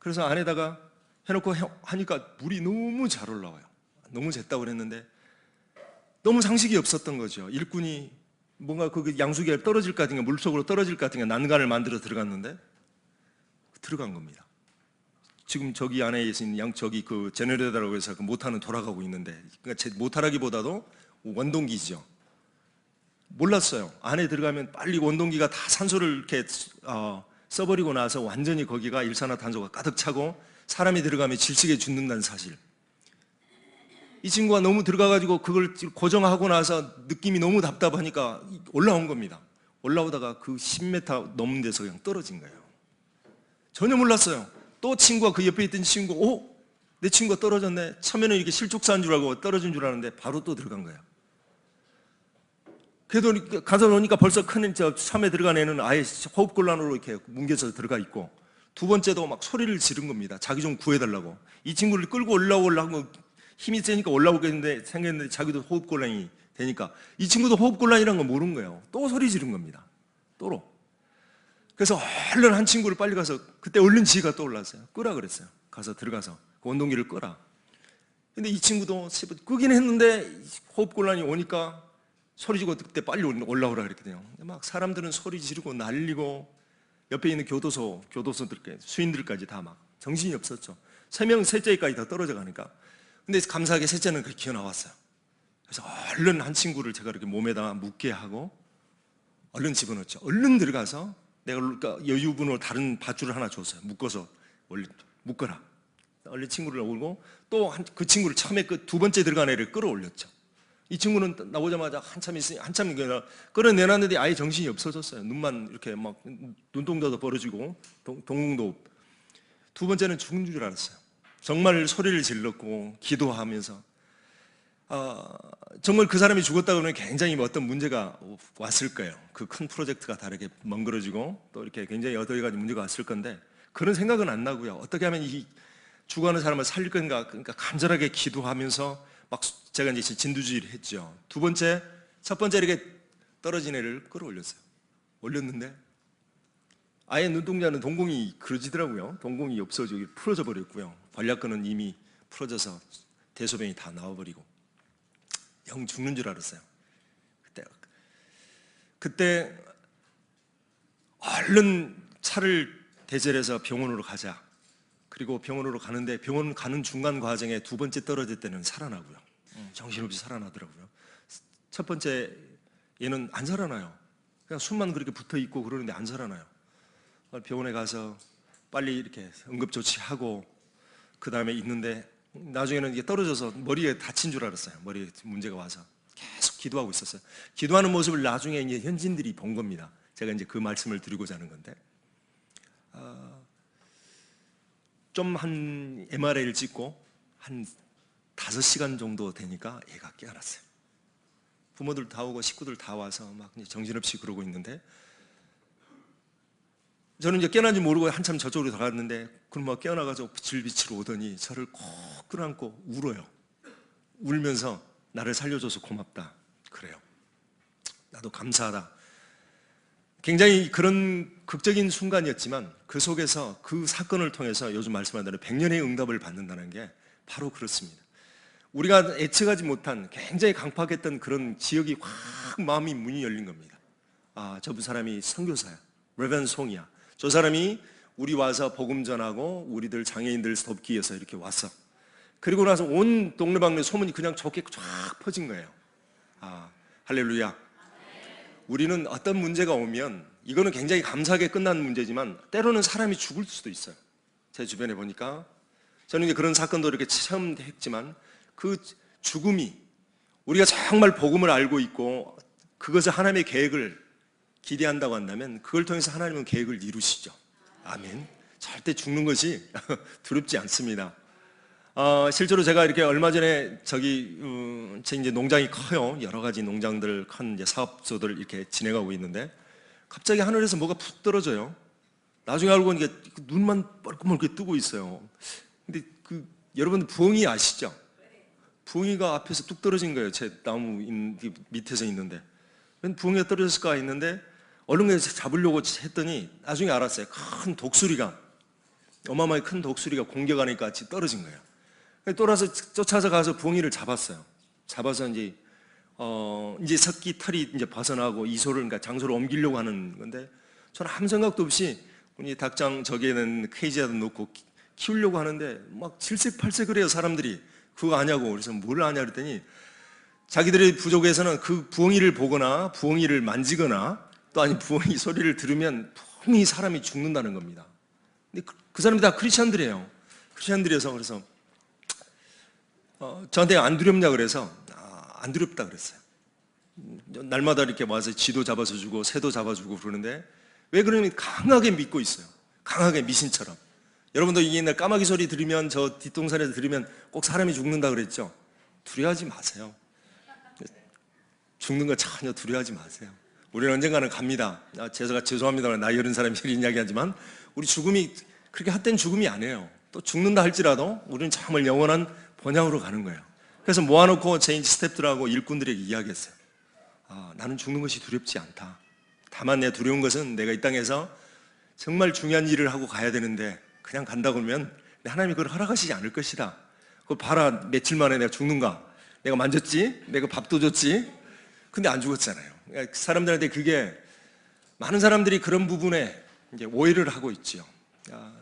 A: 그래서 안에다가 해놓고 하니까 물이 너무 잘 올라와요. 너무 쟀다고 그랬는데 너무 상식이 없었던 거죠. 일꾼이 뭔가 그 양수기가 떨어질 것 같은 게 물속으로 떨어질 것 같은 게 난간을 만들어 들어갔는데 들어간 겁니다. 지금 저기 안에 있는 저기 그 제너레이터라고 해서 그 모터는 돌아가고 있는데 그러니까 모터라기보다도 원동기죠. 몰랐어요. 안에 들어가면 빨리 원동기가 다 산소를 이렇게 써버리고 나서 완전히 거기가 일산화탄소가 가득 차고 사람이 들어가면 질식에 죽는다는 사실. 이 친구가 너무 들어가가지고 그걸 고정하고 나서 느낌이 너무 답답하니까 올라온 겁니다. 올라오다가 그 10m 넘는 데서 그냥 떨어진 거예요. 전혀 몰랐어요. 또 친구가 그 옆에 있던 친구가 내 친구가 떨어졌네. 처음에는 이렇게 실족사인 줄 알고 떨어진 줄 알았는데 바로 또 들어간 거예요. 그래도 가서 노니까 벌써 큰 저 섬에 들어간 애는 아예 호흡곤란으로 이렇게 뭉개서 들어가 있고 두 번째도 막 소리를 지른 겁니다. 자기 좀 구해달라고. 이 친구를 끌고 올라오려고 힘이 세니까 올라오겠는데 생겼는데 자기도 호흡곤란이 되니까 이 친구도 호흡곤란이라는 걸 모르는 거예요. 또 소리 지른 겁니다. 또로. 그래서 얼른 한 친구를 빨리 가서 그때 얼른 지가 떠올랐어요. 끄라 그랬어요. 가서 들어가서 그 원동기를 끄라. 근데 이 친구도 끄긴 했는데 호흡곤란이 오니까 소리 지르고 그때 빨리 올라오라 그랬거든요. 막 사람들은 소리 지르고 난리고 옆에 있는 교도소들 수인들까지 다 막 정신이 없었죠. 3명 셋째까지 다 떨어져 가니까. 근데 감사하게 셋째는 그렇게 기어 나왔어요. 그래서 얼른 한 친구를 제가 이렇게 몸에다 묶게 하고 얼른 집어넣었죠. 얼른 들어가서 내가 여유분으로 다른 밧줄을 하나 줬어요. 묶어서 묶어라. 얼른 친구를 오고 또 그 친구를 처음에 그 두 번째 들어간 애를 끌어올렸죠. 이 친구는 나오자마자 한참 끌어내놨는데 아예 정신이 없어졌어요. 눈만 이렇게 막 눈동자도 벌어지고 동공도. 두 번째는 죽은 줄 알았어요. 정말 소리를 질렀고 기도하면서 정말 그 사람이 죽었다 그러면 굉장히 어떤 문제가 왔을 거예요. 그 큰 프로젝트가 다르게 멍들어지고 또 이렇게 굉장히 여러 가지 문제가 왔을 건데 그런 생각은 안 나고요. 어떻게 하면 이 죽어가는 사람을 살릴 건가, 그러니까 간절하게 기도하면서 막 제가 이제 진두지휘를 했죠. 첫 번째 이렇게 떨어진 애를 끌어올렸어요. 올렸는데 아예 눈동자는 동공이 그러지더라고요. 동공이 없어지고 풀어져 버렸고요. 관략근은 이미 풀어져서 대소변이 다 나와버리고 영 죽는 줄 알았어요. 그때 얼른 차를 대절해서 병원으로 가자. 그리고 병원으로 가는데 병원 가는 중간 과정에 두 번째 떨어질 때는 살아나고요. 정신없이 살아나더라고요. 첫 번째 얘는 안 살아나요. 그냥 숨만 그렇게 붙어 있고 그러는데 안 살아나요. 병원에 가서 빨리 이렇게 응급조치하고 그 다음에 있는데 나중에는 이게 떨어져서 머리에 다친 줄 알았어요. 머리에 문제가 와서 계속 기도하고 있었어요. 기도하는 모습을 나중에 이제 현지인들이 본 겁니다. 제가 이제 그 말씀을 드리고자 하는 건데, 좀 한 MRI를 찍고 한 5시간 정도 되니까 얘가 깨어났어요. 부모들 다 오고 식구들 다 와서 막 정신없이 그러고 있는데, 저는 이제 깨어난지 모르고 한참 저쪽으로 들어갔는데, 그럼 막 깨어나가지고 질비치러 오더니 저를 꼭 끌어안고 울어요. 울면서 나를 살려줘서 고맙다 그래요. 나도 감사하다. 굉장히 그런 극적인 순간이었지만 그 속에서 그 사건을 통해서 요즘 말씀한 대로 100년의 응답을 받는다는 게 바로 그렇습니다. 우리가 예측하지 못한 굉장히 강팍했던 그런 지역이 확 마음이 문이 열린 겁니다. 저 사람이 선교사야. 레벤 송이야. 저 사람이 우리 와서 복음 전하고 우리들 장애인들 돕기 위해서 이렇게 왔어. 그리고 나서 온 동네방네 소문이 그냥 좋게 쫙 퍼진 거예요. 할렐루야. 우리는 어떤 문제가 오면 이거는 굉장히 감사하게 끝난 문제지만 때로는 사람이 죽을 수도 있어요. 제 주변에 보니까 저는 이제 그런 사건도 이렇게 처음 했지만 그 죽음이 우리가 정말 복음을 알고 있고 그것을 하나님의 계획을 기대한다고 한다면 그걸 통해서 하나님은 계획을 이루시죠. 아멘. 절대 죽는 것이 두렵지 않습니다. 실제로 제가 이렇게 얼마 전에 제 이제 농장이 커요. 여러 가지 농장들, 큰 이제 사업소들 이렇게 진행하고 있는데 갑자기 하늘에서 뭐가 푹 떨어져요. 나중에 알고 보니까 눈만 뻘끔하게 뜨고 있어요. 근데 여러분 부엉이 아시죠? 부엉이가 앞에서 뚝 떨어진 거예요. 제 나무 밑에서 있는데 웬 부엉이가 떨어졌을까 했는데 얼른 잡으려고 했더니 나중에 알았어요. 큰 독수리가 어마어마하게 큰 독수리가 공격하니까 같이 떨어진 거예요. 돌아서 쫓아서 가서 부엉이를 잡았어요. 잡아서 이제 석기 털이 이제 벗어나고 이소를 그러니까 장소를 옮기려고 하는 건데 저는 아무 생각도 없이 이 닭장 저기에는 케이지에다 놓고 키우려고 하는데 막 질색팔색 그래요 사람들이. 그거 아냐고. 그래서 뭘 아냐 그랬더니 자기들의 부족에서는 그 부엉이를 보거나 부엉이를 만지거나 또 아니 부엉이 소리를 들으면 분명히 사람이 죽는다는 겁니다. 근데 그 사람이 다 크리스천들이에요. 크리스천들이어서 그래서 저한테 안 두렵냐 그래서 안 두렵다 그랬어요. 날마다 이렇게 와서 쥐도 잡아서 주고 새도 잡아주고 그러는데 왜 그러냐면 강하게 믿고 있어요. 강하게 미신처럼. 여러분도 옛날 까마귀 소리 들으면 저 뒷동산에서 들으면 꼭 사람이 죽는다 그랬죠. 두려워하지 마세요. 죽는 거 전혀 두려워하지 마세요. 우리는 언젠가는 갑니다. 제가 죄송합니다만 나이 어린 사람이 이런 이야기하지만 우리 죽음이 그렇게 헛된 죽음이 아니에요. 또 죽는다 할지라도 우리는 정말 영원한 번향으로 가는 거예요. 그래서 모아놓고 제 스태프들하고 일꾼들에게 이야기했어요. 나는 죽는 것이 두렵지 않다. 다만 내 두려운 것은 내가 이 땅에서 정말 중요한 일을 하고 가야 되는데 그냥 간다 그러면 하나님이 그걸 허락하시지 않을 것이다. 그거 봐라 며칠 만에 내가 죽는가. 내가 만졌지. 내가 밥도 줬지. 근데 안 죽었잖아요. 그러니까 사람들한테 그게 많은 사람들이 그런 부분에 이제 오해를 하고 있죠.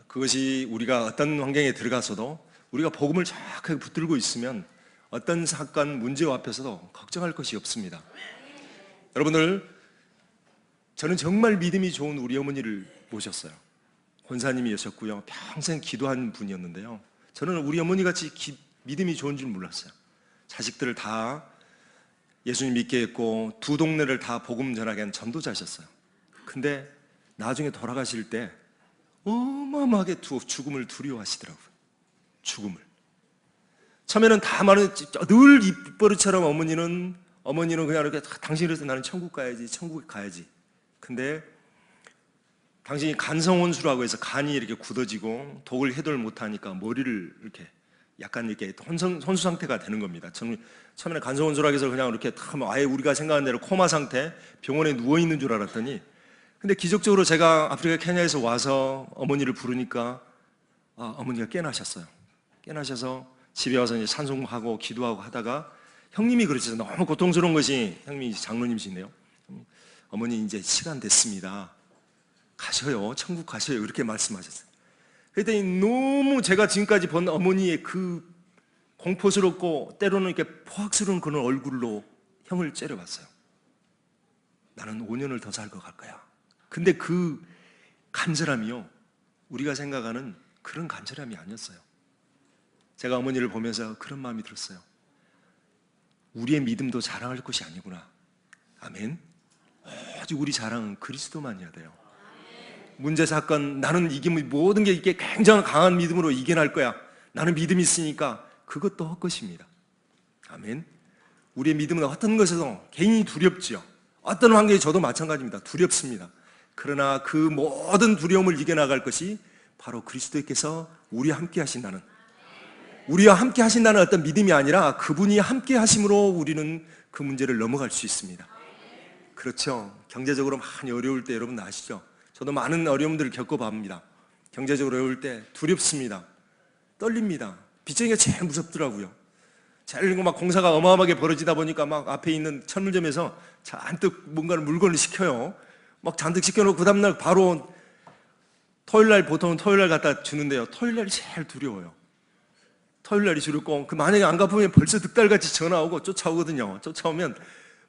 A: 그것이 우리가 어떤 환경에 들어가서도 우리가 복음을 정확하게 붙들고 있으면 어떤 사건, 문제 앞에서도 걱정할 것이 없습니다. 여러분들, 저는 정말 믿음이 좋은 우리 어머니를 모셨어요. 권사님이셨고요. 평생 기도한 분이었는데요. 저는 우리 어머니같이 믿음이 좋은 줄 몰랐어요. 자식들을 다 예수님 믿게 했고 두 동네를 다 복음 전하게 한 전도자셨어요. 근데 나중에 돌아가실 때 어마어마하게 죽음을 두려워하시더라고요. 죽음을. 처음에는 다 말은 늘 입버릇처럼 어머니는 그냥 이렇게 당신이 그래서 나는 천국 가야지, 천국에 가야지. 근데 당신이 간성혼수라고 해서 간이 이렇게 굳어지고 독을 해독을 못하니까 머리를 이렇게 약간 이렇게 혼수 상태가 되는 겁니다. 처음에는 간성혼수라고 해서 그냥 이렇게 아예 우리가 생각하는 대로 코마 상태, 병원에 누워 있는 줄 알았더니 근데 기적적으로 제가 아프리카 케냐에서 와서 어머니를 부르니까 어머니가 깨나셨어요. 깨나셔서 집에 와서 이제 찬송하고 기도하고 하다가 형님이 그러셔서 너무 고통스러운 것이 형님이 장로님이신데요. 어머니 이제 시간 됐습니다. 가셔요. 천국 가셔요. 이렇게 말씀하셨어요. 그랬더니 너무 제가 지금까지 본 어머니의 그 공포스럽고 때로는 이렇게 포악스러운 그런 얼굴로 형을 째려봤어요. 나는 5년을 더 살고 갈 거야. 근데 그 간절함이요, 우리가 생각하는 그런 간절함이 아니었어요. 제가 어머니를 보면서 그런 마음이 들었어요. 우리의 믿음도 자랑할 것이 아니구나. 아멘. 오직 우리 자랑은 그리스도만이어야 돼요. 문제 사건, 나는 이기면 모든 게 이렇게 굉장히 강한 믿음으로 이겨낼 거야. 나는 믿음이 있으니까 그것도 헛것입니다. 아멘. 우리의 믿음은 어떤 것에도 괜히 두렵지요. 어떤 환경에 저도 마찬가지입니다. 두렵습니다. 그러나 그 모든 두려움을 이겨나갈 것이 바로 그리스도께서 우리와 함께 하신다는, 우리와 함께 하신다는 어떤 믿음이 아니라 그분이 함께 하심으로 우리는 그 문제를 넘어갈 수 있습니다. 그렇죠. 경제적으로 많이 어려울 때 여러분 아시죠? 저도 많은 어려움들을 겪어봅니다. 경제적으로 어려울 때 두렵습니다. 떨립니다. 빚쟁이가 제일 무섭더라고요. 제일 막 공사가 어마어마하게 벌어지다 보니까 막 앞에 있는 철물점에서 잔뜩 뭔가를 물건을 시켜요. 막 잔뜩 시켜놓고 그 다음날 바로 토요일날, 보통은 토요일날 갖다 주는데요. 토요일날이 제일 두려워요. 토요일날이 두렵고, 그 만약에 안 갚으면 벌써 득달같이 전화 오고 쫓아오거든요. 쫓아오면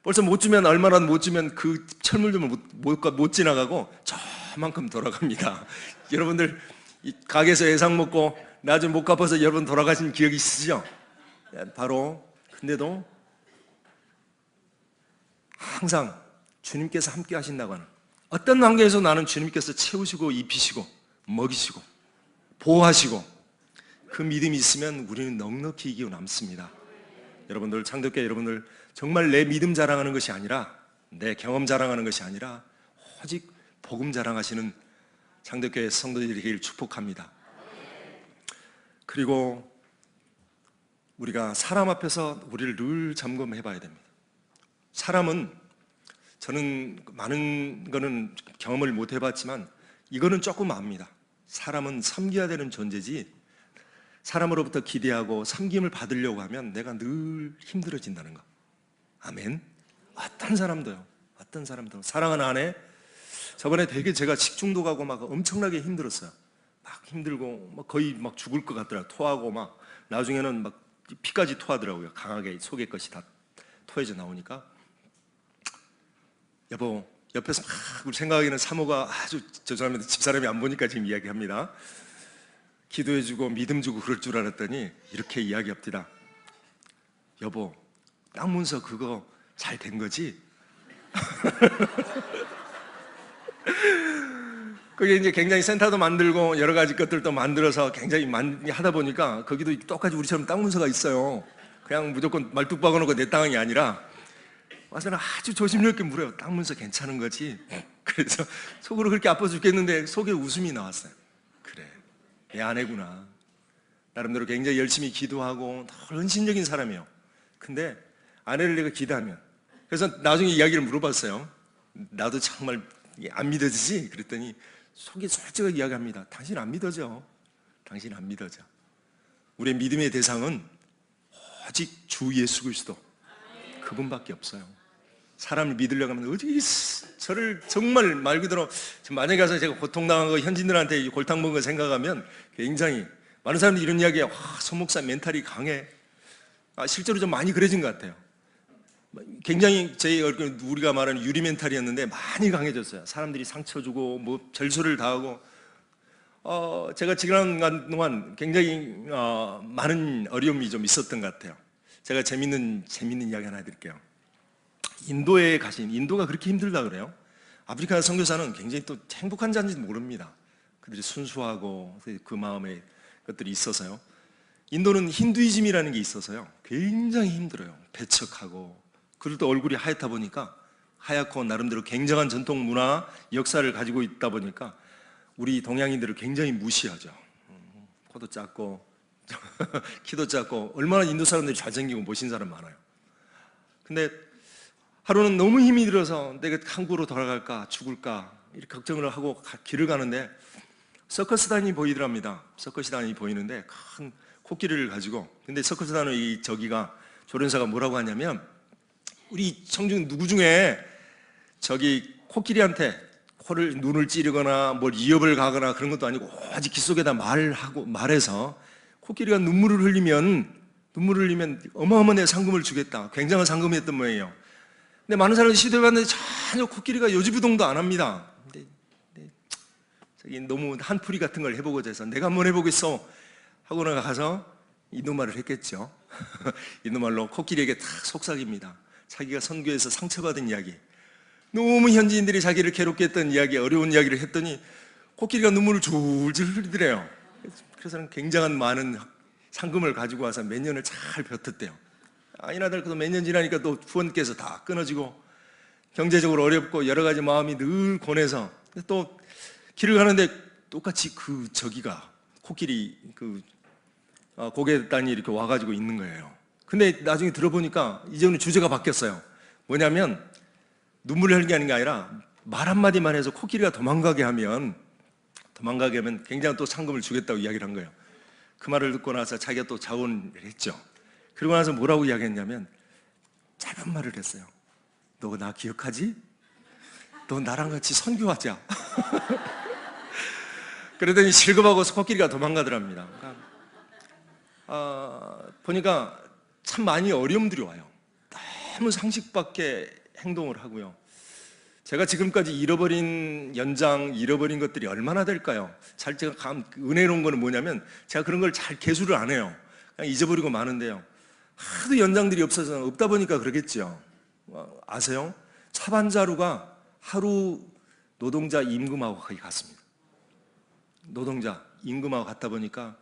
A: 벌써 못 주면, 얼마라도 못 주면 그 철물점을 못 지나가고 저만큼 돌아갑니다. 여러분들 이 가게에서 예상 먹고 나중에 못 갚아서 여러분 돌아가신 기억이 있으시죠? 바로, 근데도 항상 주님께서 함께 하신다고 하는, 어떤 환경에서 나는 주님께서 채우시고 입히시고 먹이시고 보호하시고, 그 믿음이 있으면 우리는 넉넉히 이기고 남습니다. 여러분들, 창덕교회 여러분들, 정말 내 믿음 자랑하는 것이 아니라, 내 경험 자랑하는 것이 아니라 오직 복음 자랑하시는 창덕교회 성도들이 되기를 축복합니다. 그리고 우리가 사람 앞에서 우리를 늘 점검해 봐야 됩니다. 사람은, 저는 많은 거는 경험을 못 해봤지만 이거는 조금 압니다. 사람은 섬겨야 되는 존재지, 사람으로부터 기대하고 섬김을 받으려고 하면 내가 늘 힘들어진다는 거. 아멘. 어떤 사람도요, 어떤 사람도. 사랑하는 아내, 저번에 되게 제가 식중독하고 막 엄청나게 힘들었어요. 막 힘들고 막 거의 막 죽을 것 같더라고요. 토하고 막 나중에는 막 피까지 토하더라고요. 강하게 속의 것이 다 토해져 나오니까. 여보, 옆에서 막 우리 생각하기는 사모가 아주, 죄송합니다, 집사람이 안 보니까 지금 이야기합니다. 기도해주고 믿음 주고 그럴 줄 알았더니 이렇게 이야기합니다. 여보, 땅 문서 그거 잘 된 거지? 그게 이제 굉장히 센터도 만들고 여러 가지 것들도 만들어서 굉장히 많이 하다 보니까 거기도 똑같이 우리처럼 땅 문서가 있어요. 그냥 무조건 말뚝 박아놓고 내 땅이 아니라 와서는 아주 조심스럽게 물어요. 땅 문서 괜찮은 거지? 그래서 속으로 그렇게 아파 죽겠는데 속에 웃음이 나왔어요. 그래, 내 아내구나. 나름대로 굉장히 열심히 기도하고 헌신적인 사람이에요. 근데 아내를 내가 기대하면, 그래서 나중에 이야기를 물어봤어요. 나도 정말 안 믿어지지? 그랬더니 속에 솔직하게 이야기합니다. 당신 안 믿어져. 당신 안 믿어져. 우리의 믿음의 대상은 오직 주 예수 그리스도, 그분밖에 없어요. 사람을 믿으려고 하면 어디 저를 정말 말 그대로 만약에 가서 제가 고통당한 거 현진들한테 골탕 먹은 거 생각하면 굉장히 많은 사람들이 이런 이야기해요. 송 목사 멘탈이 강해. 실제로 좀 많이 그래진 것 같아요. 굉장히 저희 우리가 말하는 유리 멘탈이었는데 많이 강해졌어요. 사람들이 상처 주고 뭐 별소리를 다 하고, 제가 지난 동안 굉장히 많은 어려움이 좀 있었던 것 같아요. 제가 재밌는 이야기 하나 해드릴게요. 인도에 가신, 인도가 그렇게 힘들다 그래요. 아프리카 선교사는 굉장히 또 행복한 자인지도 모릅니다. 그들이 순수하고 그 마음에 것들이 있어서요. 인도는 힌두이즘이라는 게 있어서요, 굉장히 힘들어요. 배척하고, 그리고 또 얼굴이 하얗다 보니까, 하얗고 나름대로 굉장한 전통 문화, 역사를 가지고 있다 보니까 우리 동양인들을 굉장히 무시하죠. 코도 작고 키도 작고, 얼마나 인도 사람들이 잘생기고 멋진 사람 많아요. 근데 하루는 너무 힘이 들어서 내가 한국으로 돌아갈까 죽을까 이렇게 걱정을 하고 길을 가는데 서커스단이 보이더랍니다. 서커스단이 보이는데 큰 코끼리를 가지고, 근데 서커스단의 이 저기가, 조련사가 뭐라고 하냐면, 우리 청중 누구 중에 저기 코끼리한테 눈을 찌르거나 뭘 위협을 가거나 그런 것도 아니고 오직 귀 속에다 말해서 코끼리가 눈물을 흘리면 어마어마한 상금을 주겠다. 굉장한 상금이었던 모양이에요. 근데 많은 사람들이 시도해봤는데 전혀 코끼리가 요지부동도 안 합니다. 근데 너무 한풀이 같은 걸 해보고자 해서 내가 한번 해보겠어 하고 가서 인도말을 했겠죠. 인도말로 코끼리에게 다 속삭입니다. 자기가 선교에서 상처받은 이야기, 너무 현지인들이 자기를 괴롭게 했던 이야기, 어려운 이야기를 했더니 코끼리가 눈물을 줄줄 흘리더래요. 그래서 굉장한 많은 상금을 가지고 와서 몇 년을 잘 버텼대요. 아니나 다를까 몇 년 지나니까 또 후원께서 다 끊어지고 경제적으로 어렵고 여러 가지 마음이 늘 고뇌서 또 길을 가는데 똑같이 저기가 코끼리 고개단이 이렇게 와가지고 있는 거예요. 근데 나중에 들어보니까 이제는 주제가 바뀌었어요. 뭐냐면 눈물을 흘리게 하는 게 아니라 말 한마디만 해서 코끼리가 도망가게 하면 굉장한 또 상금을 주겠다고 이야기를 한 거예요. 그 말을 듣고 나서 자기가 또 자원을 했죠. 그러고 나서 뭐라고 이야기했냐면 짧은 말을 했어요. 너 나 기억하지? 너 나랑 같이 선교하자. 그러더니 실급하고 코끼리가 도망가더랍니다. 보니까 참 많이 어려움들이 와요. 너무 상식밖에 행동을 하고요. 제가 지금까지 잃어버린 것들이 얼마나 될까요? 제가 은혜로운 거는 뭐냐면 제가 그런 걸 잘 계수를 안 해요. 그냥 잊어버리고 마는데요. 하도 연장들이 없다 보니까 그러겠죠. 아세요? 차반자루가 하루 노동자 임금하고 거의 같습니다. 노동자 임금하고 같다 보니까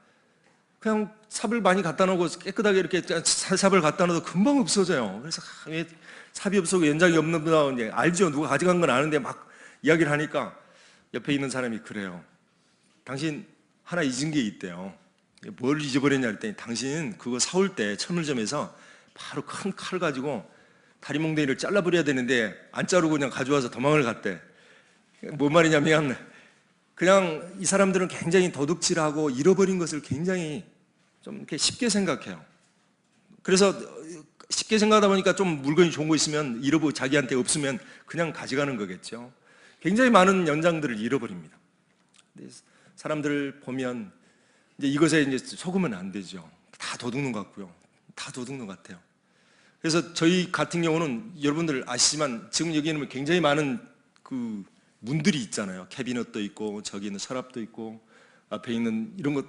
A: 그냥 삽을 많이 갖다 놓고 깨끗하게 이렇게 삽을 갖다 놓아도 금방 없어져요. 그래서 왜 삽이 없어서 연장이 없는다 알죠? 누가 가져간 건 아는데 막 이야기를 하니까 옆에 있는 사람이 그래요. 당신 하나 잊은 게 있대요. 뭘 잊어버렸냐 했더니 당신 그거 사올 때 철물점에서 바로 큰 칼을 가지고 다리몽둥이를 잘라버려야 되는데 안 자르고 그냥 가져와서 도망을 갔대. 뭔 말이냐면 그냥 이 사람들은 굉장히 도둑질하고 잃어버린 것을 굉장히 좀 이렇게 쉽게 생각해요. 그래서 쉽게 생각하다 보니까 좀 물건이 좋은 거 있으면 잃어버리고 자기한테 없으면 그냥 가져가는 거겠죠. 굉장히 많은 연장들을 잃어버립니다. 사람들 보면 이제 이것에 이제 속으면 안 되죠. 다 도둑놈 같고요. 다 도둑놈 같아요. 그래서 저희 같은 경우는 여러분들 아시지만 지금 여기에는 굉장히 많은 문들이 있잖아요. 캐비닛도 있고 저기 있는 서랍도 있고 앞에 있는 이런 것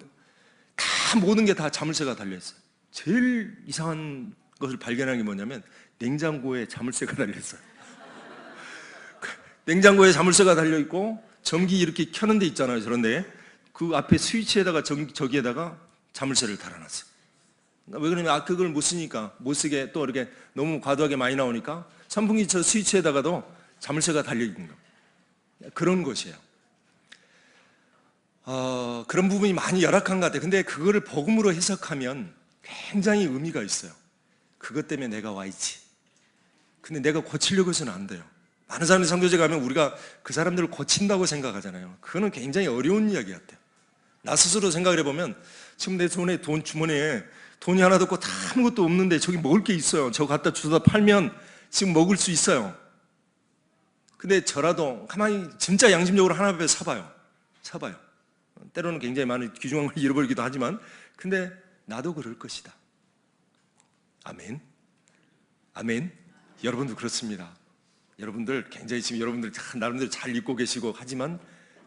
A: 다 모든 게 다 자물쇠가 달려있어요. 제일 이상한 것을 발견한 게 뭐냐면 냉장고에 자물쇠가 달려있어요. 냉장고에 자물쇠가 달려있고 전기 이렇게 켜는 데 있잖아요. 저런데 그 앞에 스위치에다가 저기에다가 자물쇠를 달아놨어요. 왜 그러냐면 그걸 못 쓰게 또 이렇게 너무 과도하게 많이 나오니까 선풍기 저 스위치에다가도 자물쇠가 달려있는 거. 그런 것이에요. 그런 부분이 많이 열악한 것 같아요. 근데 그거를 복음으로 해석하면 굉장히 의미가 있어요. 그것 때문에 내가 와 있지. 근데 내가 고치려고 해서는 안 돼요. 많은 사람들이 선교제 가면 우리가 그 사람들을 고친다고 생각하잖아요. 그거는 굉장히 어려운 이야기 같아요. 나 스스로 생각을 해보면 지금 내 손에 주머니에 돈이 하나도 없고 다 아무것도 없는데 저기 먹을 게 있어요. 저거 갖다 주워다 팔면 지금 먹을 수 있어요. 근데 저라도 가만히 진짜 양심적으로 하나 앞에 사봐요. 때로는 굉장히 많은 귀중한 걸 잃어버리기도 하지만 근데 나도 그럴 것이다. 아멘. 여러분도 그렇습니다. 여러분들 굉장히 지금 여러분들 나름대로 잘 입고 계시고 하지만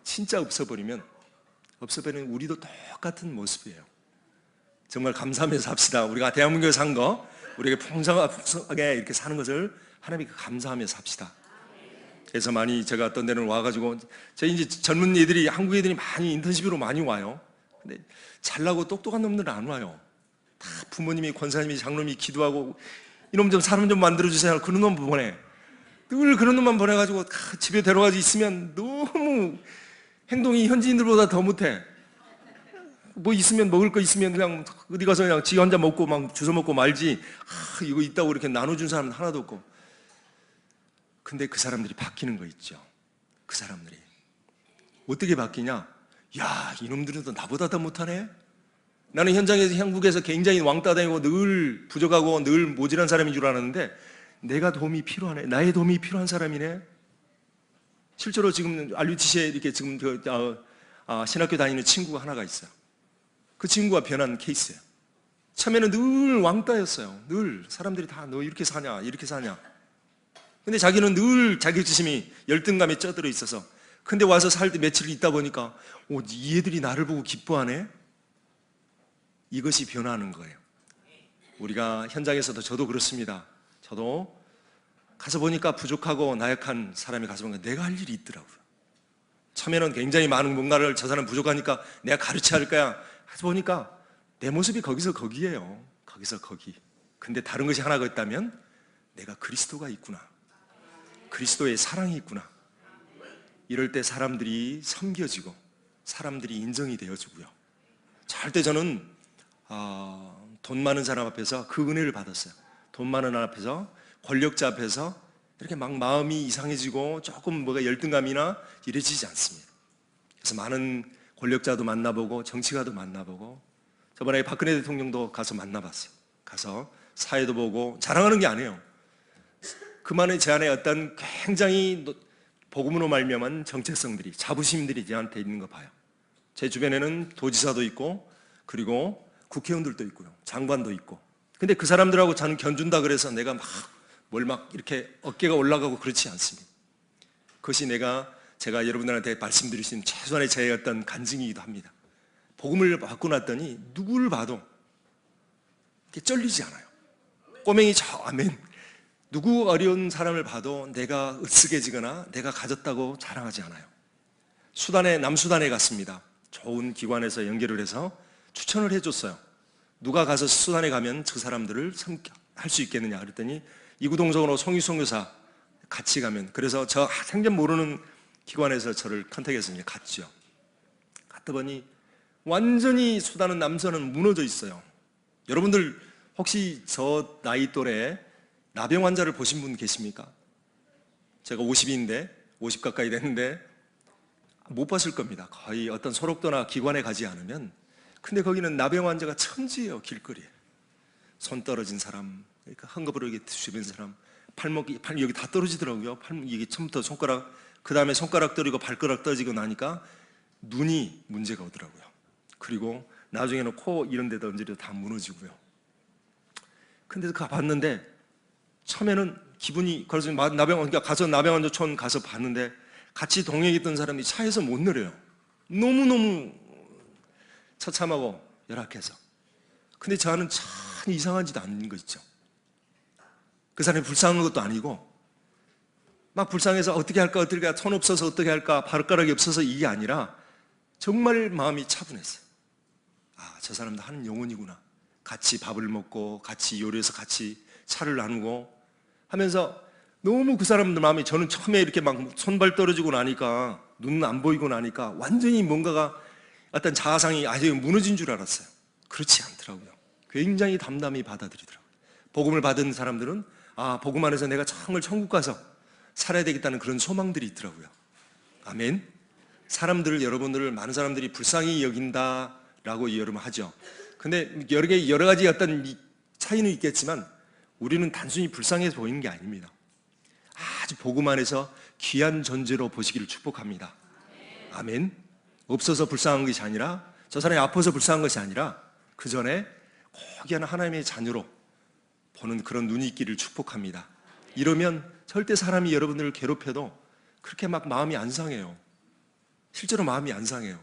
A: 진짜 없어버리면 우리도 똑같은 모습이에요. 정말 감사하면서 삽시다. 우리가 대한민국에 산 거 우리에게 풍성하게 이렇게 사는 것을 하나님께 감사하며 삽시다. 그래서 많이 제가 어떤 데는 와가지고 저희 이제 젊은 애들이 한국 애들이 많이 인턴십으로 많이 와요. 근데 잘나고 똑똑한 놈들은 안 와요. 다 부모님이 권사님이 장로님이 기도하고 이놈 좀 사람 좀 만들어주세요. 그런 놈 보내. 늘 그런 놈만 보내가지고 집에 데려가지고 있으면 너무 행동이 현지인들보다 더 못해. 뭐 있으면 먹을 거 있으면 그냥 어디 가서 그냥 지 혼자 먹고 막 주워 먹고 말지. 이거 있다고 이렇게 나눠준 사람은 하나도 없고. 근데 그 사람들이 바뀌는 거 있죠. 그 사람들이 어떻게 바뀌냐? 야, 이놈들은 또 나보다 더 못하네. 나는 현장에서 한국에서 굉장히 왕따 다니고 늘 부족하고 늘 모질한 사람인 줄 알았는데 내가 도움이 필요하네. 나의 도움이 필요한 사람이네. 실제로 지금 RUTC에 이렇게 지금 신학교 다니는 친구가 하나가 있어요. 그 친구가 변한 케이스예요. 처음에는 늘 왕따였어요. 늘 사람들이 다 너 이렇게 사냐 이렇게 사냐. 근데 자기는 늘 자격지심이 열등감에 쪄들어 있어서, 근데 와서 살 때 며칠 있다 보니까 이 애들이 나를 보고 기뻐하네. 이것이 변화하는 거예요. 우리가 현장에서도 저도 그렇습니다. 저도 가서 보니까 부족하고 나약한 사람이 가서 보니까 내가 할 일이 있더라고요. 처음에는 굉장히 많은 뭔가를 저 사람 부족하니까 내가 가르쳐야 할 거야. 가서 보니까 내 모습이 거기서 거기예요. 거기서 거기. 근데 다른 것이 하나가 있다면 내가 그리스도가 있구나. 그리스도의 사랑이 있구나. 이럴 때 사람들이 섬겨지고 사람들이 인정이 되어지고요. 절대 저는 돈 많은 사람 앞에서 그 은혜를 받았어요. 돈 많은 사람 앞에서, 권력자 앞에서 이렇게 막 마음이 이상해지고 조금 뭐가 열등감이나 이래지지 않습니다. 그래서 많은 권력자도 만나보고 정치가도 만나보고, 저번에 박근혜 대통령도 가서 만나봤어요. 가서 사회도 보고, 자랑하는 게 아니에요. 그만의 제 안에 어떤 굉장히 복음으로 말미암은 정체성들이, 자부심들이 저한테 있는 거 봐요. 제 주변에는 도지사도 있고, 그리고 국회의원들도 있고요, 장관도 있고. 근데 그 사람들하고 저는 견준다 그래서 내가 막 이렇게 어깨가 올라가고 그렇지 않습니다. 그것이 제가 여러분들한테 말씀드릴 수 있는 최소한의 제 어떤 간증이기도 합니다. 복음을 받고 났더니 누구를 봐도 이렇게 쩔리지 않아요. 꼬맹이 아멘. 누구 어려운 사람을 봐도 내가 으쓱해지거나 내가 가졌다고 자랑하지 않아요. 남수단에 갔습니다. 좋은 기관에서 연결을 해서 추천을 해줬어요. 누가 가서 수단에 가면 그 사람들을 할 수 있겠느냐 그랬더니 이구동성으로 송유성 교사 같이 가면, 그래서 저 생전 모르는 기관에서 저를 컨택해서 이제 갔죠. 갔다 보니 완전히 수단은 남선은 무너져 있어요. 여러분들 혹시 저 나이 또래 나병 환자를 보신 분 계십니까? 제가 50인데 50 가까이 됐는데 못 봤을 겁니다. 거의 어떤 소록도나 기관에 가지 않으면. 근데 거기는 나병 환자가 천지예요. 길거리에 손 떨어진 사람, 그러니까 헝겊으로 이렇게 주변 사람, 팔 여기 다 떨어지더라고요. 이게 처음부터 손가락, 그 다음에 손가락 떨어지고 발가락 떨어지고 나니까 눈이 문제가 오더라고요. 그리고 나중에는 코 이런 데도 언제도 다 무너지고요. 근데 봤는데 처음에는 기분이, 그래서 가서 나병 환자촌 가서 봤는데 같이 동행했던 사람이 차에서 못 내려요. 너무너무 처참하고 열악해서. 근데 저는 참 이상하지도 않은 거 있죠. 그 사람이 불쌍한 것도 아니고 막 불쌍해서 어떻게 할까, 손 없어서 어떻게 할까, 발가락이 없어서 이게 아니라 정말 마음이 차분했어요. 저 사람도 하는 영혼이구나. 같이 밥을 먹고 같이 요리해서 같이 차를 나누고 하면서 너무 그 사람들 마음이, 저는 처음에 이렇게 막 손발 떨어지고 나니까, 눈 안 보이고 나니까 완전히 뭔가가 어떤 자아상이 아주 무너진 줄 알았어요. 그렇지 않더라고요. 굉장히 담담히 받아들이더라고요. 복음을 받은 사람들은 복음 안에서 내가 정말 천국 가서 살아야 되겠다는 그런 소망들이 있더라고요. 아멘. 여러분들을 많은 사람들이 불쌍히 여긴다라고 여러분 하죠. 근데 여러 가지 어떤 차이는 있겠지만 우리는 단순히 불쌍해서 보이는 게 아닙니다. 아주 복음 안에서 귀한 존재로 보시기를 축복합니다. 아멘. 없어서 불쌍한 것이 아니라, 저 사람이 아파서 불쌍한 것이 아니라 그 전에 고귀한 하나님의 자녀로 보는 그런 눈이 있기를 축복합니다. 이러면 절대 사람이 여러분들을 괴롭혀도 그렇게 막 마음이 안 상해요. 실제로 마음이 안 상해요.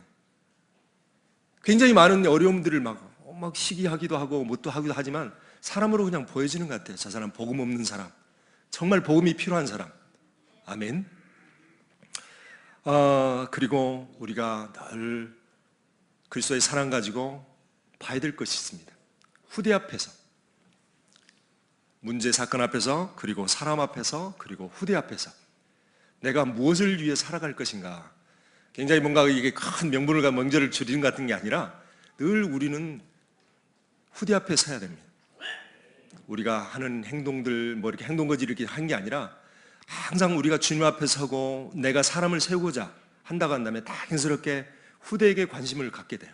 A: 굉장히 많은 어려움들을 막 시기하기도 하고 뭣도 하기도 하지만 사람으로 그냥 보여지는 것 같아요. 저 사람 복음 없는 사람, 정말 복음이 필요한 사람. 아멘. 그리고 우리가 늘 그리스도의 사랑 가지고 봐야 될 것이 있습니다. 후대 앞에서, 문제 사건 앞에서, 그리고 사람 앞에서, 그리고 후대 앞에서 내가 무엇을 위해 살아갈 것인가. 굉장히 뭔가 이게 큰 명절을 줄이는 것 같은 게 아니라 늘 우리는 후대 앞에 서야 됩니다. 우리가 하는 행동들, 이렇게 행동거지 이렇게 한 게 아니라 항상 우리가 주님 앞에 서고 내가 사람을 세우고자 한다고 한다면 당연스럽게 후대에게 관심을 갖게 돼요.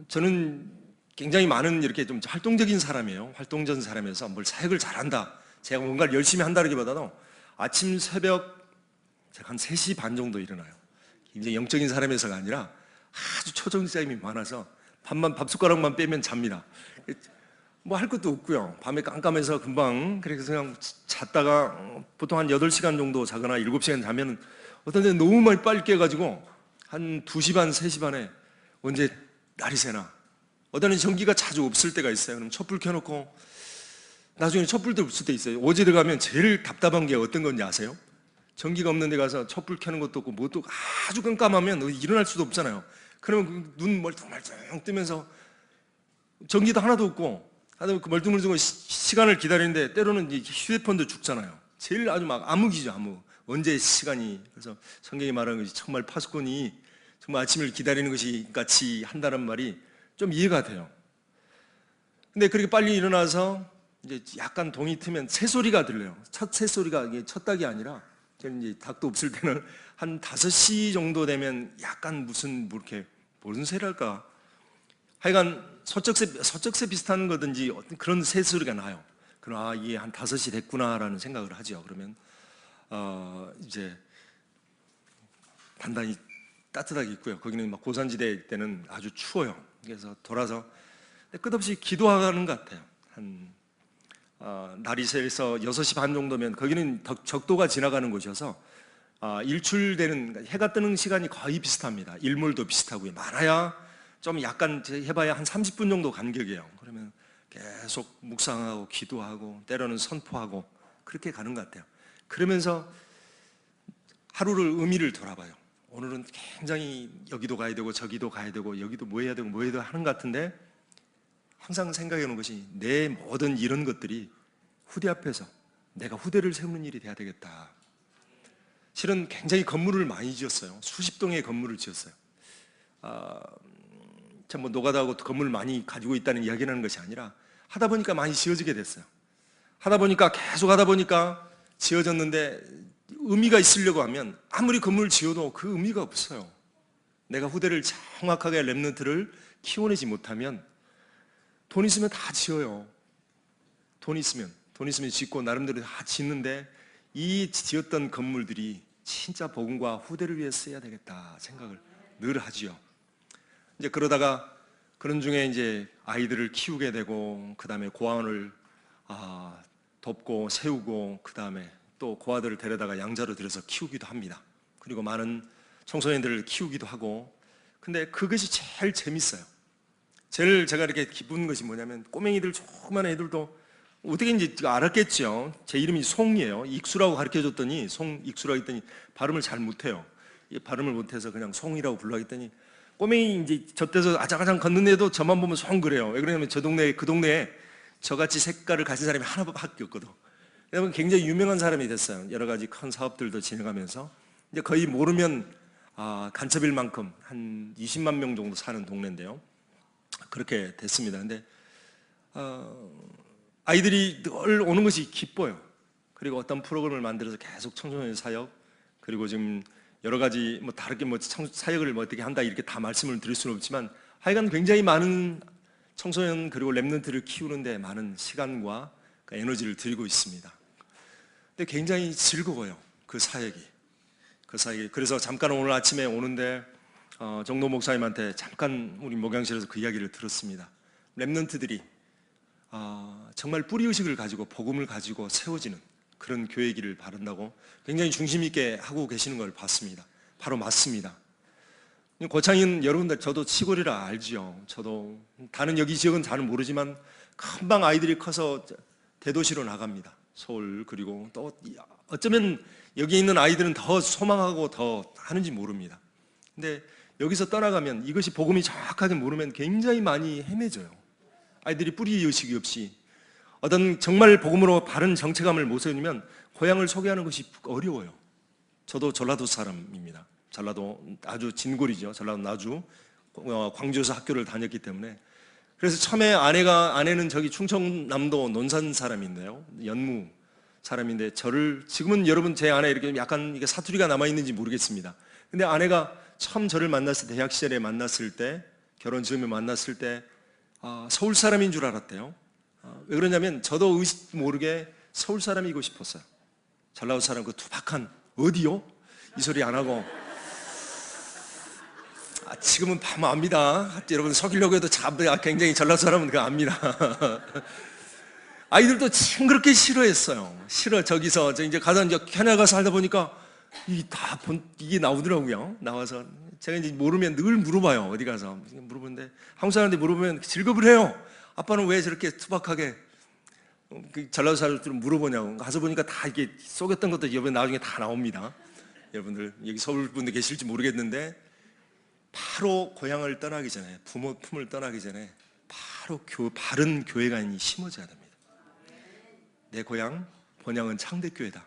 A: 저는 굉장히 많은 이렇게 좀 활동적인 사람이에요. 활동적인 사람에서 뭘 사역을 잘한다, 제가 뭔가를 열심히 한다기보다도 아침 새벽 제가 한 3시 반 정도 일어나요. 굉장히 영적인 사람에서가 아니라 아주 초정자임이 많아서 밥 숟가락만 빼면 잡니다. 뭐 할 것도 없고요. 밤에 깜깜해서 금방 그래서 그냥 잤다가 보통 한 8시간 정도 자거나 7시간 자면 어떤 때는 너무 많이 빨리 깨가지고 한 2시 반, 3시 반에 언제 날이 새나. 어떤 때는 전기가 자주 없을 때가 있어요. 그럼 촛불 켜놓고 나중에 촛불도 없을 때 있어요. 어제 들어가면 제일 답답한 게 어떤 건지 아세요? 전기가 없는 데 가서 촛불 켜는 것도 없고 뭣도 아주 깜깜하면 일어날 수도 없잖아요. 그러면 눈 멀뚱멀뚱 뜨면서 전기도 하나도 없고 하다 그 멀뚱멀뚱 시간을 기다리는데 때로는 휴대폰도 죽잖아요. 제일 아주 막 암흑이죠, 암흑. 언제 시간이. 그래서 성경이 말하는 것이 정말 파수꾼이 정말 아침을 기다리는 것이 같이 한다는 말이 좀 이해가 돼요. 근데 그렇게 빨리 일어나서 이제 약간 동이 트면 새소리가 들려요. 첫 새소리가 이게 첫 닭이 아니라 저는 이제 닭도 없을 때는 한 5시 정도 되면 약간 무슨 뭐 이렇게 무슨 새랄까 하여간 서쩍새 비슷한 거든지 어떤 그런 새소리가 나요. 그럼 이게 한 5시 됐구나라는 생각을 하죠. 그러면 이제 단단히 따뜻하게 있고요. 거기는 막 고산지대 때는 아주 추워요. 그래서 돌아서 끝없이 기도하는 것 같아요. 날이 새서 6시 반 정도면 거기는 적도가 지나가는 곳이어서 일출되는 해가 뜨는 시간이 거의 비슷합니다. 일몰도 비슷하고요. 많아야 좀 약간 해봐야 한 30분 정도 간격이에요. 그러면 계속 묵상하고 기도하고 때로는 선포하고 그렇게 가는 것 같아요. 그러면서 하루를 의미를 돌아봐요. 오늘은 굉장히 여기도 가야 되고 저기도 가야 되고 여기도 뭐 해야 되고 뭐 해야 되고 하는 것 같은데 항상 생각해 오는 것이 내 모든 이런 것들이 후대 앞에서 내가 후대를 세우는 일이 돼야 되겠다. 실은 굉장히 건물을 많이 지었어요. 수십 동의 건물을 지었어요. 참 뭐 노가다하고 건물을 많이 가지고 있다는 이야기를 하는 것이 아니라 하다 보니까 많이 지어지게 됐어요. 하다 보니까 계속 하다 보니까 지어졌는데 의미가 있으려고 하면 아무리 건물을 지어도 그 의미가 없어요. 내가 후대를 정확하게 렘넌트를 키워내지 못하면 돈 있으면 다 지어요. 돈 있으면 짓고 나름대로 다 짓는데 이 지었던 건물들이 진짜 복음과 후대를 위해 써야 되겠다 생각을 늘 하지요. 이제 그러다가 그런 중에 이제 아이들을 키우게 되고 그 다음에 고아원을 돕고 세우고 그 다음에 또 고아들을 데려다가 양자로 들여서 키우기도 합니다. 그리고 많은 청소년들을 키우기도 하고 근데 그것이 제일 재밌어요. 제일 제가 이렇게 기쁜 것이 뭐냐면 꼬맹이들 조그만 애들도 어떻게 이제 알았겠죠. 제 이름이 송이에요. 익수라고 가르쳐줬더니 송익수라고 했더니 발음을 잘 못해요. 발음을 못해서 그냥 송이라고 불러 했더니 꼬맹이 이제 젖대서 아장아장 걷는 애도 저만 보면 송 그래요. 왜 그러냐면 그 동네에 저같이 색깔을 가진 사람이 하나밖에 없거든. 여러분 굉장히 유명한 사람이 됐어요. 여러 가지 큰 사업들도 진행하면서 이제 거의 모르면 간첩일 만큼 한 20만 명 정도 사는 동네인데요. 그렇게 됐습니다. 근데 아이들이 늘 오는 것이 기뻐요. 그리고 어떤 프로그램을 만들어서 계속 청소년 사역 그리고 지금 여러 가지 뭐 다르게 뭐 사역을 뭐 어떻게 한다 이렇게 다 말씀을 드릴 수는 없지만 하여간 굉장히 많은 청소년 그리고 렘넌트를 키우는데 많은 시간과 에너지를 들이고 있습니다. 근데 굉장히 즐거워요. 그 사역이. 그래서 잠깐 오늘 아침에 오는데 정도 목사님한테 잠깐 우리 목양실에서 그 이야기를 들었습니다. 렘넌트들이 정말 뿌리의식을 가지고 복음을 가지고 세워지는 그런 교회이기를 바란다고 굉장히 중심 있게 하고 계시는 걸 봤습니다. 바로 맞습니다. 고창인 여러분들 저도 시골이라 알지요. 저도 다른 여기 지역은 잘은 모르지만 금방 아이들이 커서 대도시로 나갑니다. 서울 그리고 또 어쩌면 여기 있는 아이들은 더 소망하고 더 하는지 모릅니다. 근데 여기서 떠나가면 이것이 복음이 정확하게 모르면 굉장히 많이 헤매져요. 아이들이 뿌리의식이 없이 어떤 정말 복음으로 바른 정체감을 못 세우면 고향을 소개하는 것이 어려워요. 저도 전라도 사람입니다. 전라도 아주 진골이죠. 전라도 나주 광주에서 학교를 다녔기 때문에 그래서 처음에 아내는 저기 충청남도 논산 사람인데요. 연무 사람인데 지금은 여러분 제 아내 이렇게 약간 이게 사투리가 남아있는지 모르겠습니다. 근데 아내가 처음 저를 만났을 때 대학 시절에 만났을 때 결혼 즈음에 만났을 때 서울 사람인 줄 알았대요. 왜 그러냐면 저도 의식 모르게 서울 사람이고 싶었어요. 잘 나온 사람 그 투박한 어디요? 이 소리 안 하고 지금은 밤 압니다. 여러분 속이려고 해도 굉장히 잘 나온 사람은 그거 압니다. 아이들도 징그럽게 싫어했어요. 저기서 이제 가서 이제 캐나다 살다 보니까 이게 나오더라고요. 나와서 제가 이제 모르면 늘 물어봐요. 어디 가서 물어보는데 한국 사람한테 물어보면 질겁을 해요. 아빠는 왜 저렇게 투박하게 잘나온 사람들 물어보냐고. 가서 보니까 다 이게 속였던 것도 여러분 나중에 다 나옵니다. 여러분들 여기 서울 분들 계실지 모르겠는데 바로 고향을 떠나기 전에 부모 품을 떠나기 전에 바로 바른 교회가 심어져야 됩니다. 내 고향 본향은 창대교회다.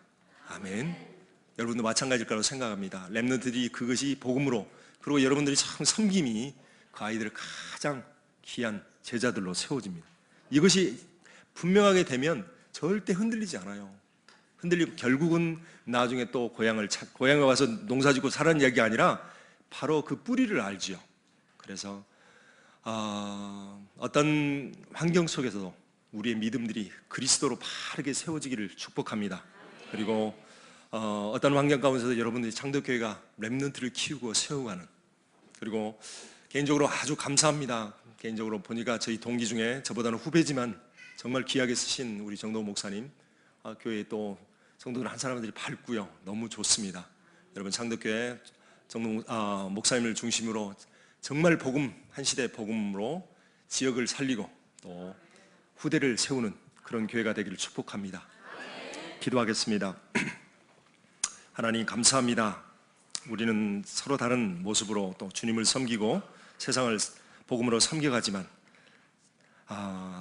A: 아멘. 여러분도 마찬가지일 거라고 생각합니다. 렘넌트들이 그것이 복음으로, 그리고 여러분들이 참 섬김이 그 아이들을 가장 귀한 제자들로 세워집니다. 이것이 분명하게 되면 절대 흔들리지 않아요. 흔들리고 결국은 나중에 또 고향에 와서 농사짓고 살라는 얘기가 아니라 바로 그 뿌리를 알지요. 그래서 어떤 환경 속에서도 우리의 믿음들이 그리스도로 바르게 세워지기를 축복합니다. 그리고 어떤 환경 가운데서도 여러분들이 창덕교회가 렘넌트를 키우고 세워가는, 그리고 개인적으로 아주 감사합니다. 개인적으로 보니까 저희 동기 중에 저보다는 후배지만 정말 귀하게 쓰신 우리 정동 목사님, 교회에 또 성도들 한 사람들이 밝고요. 너무 좋습니다. 여러분 창덕교회 정동 목사님을 중심으로 정말 복음, 한 시대 복음으로 지역을 살리고 또 후대를 세우는 그런 교회가 되기를 축복합니다. 기도하겠습니다. 하나님 감사합니다. 우리는 서로 다른 모습으로 또 주님을 섬기고 세상을 복음으로 섬겨가지만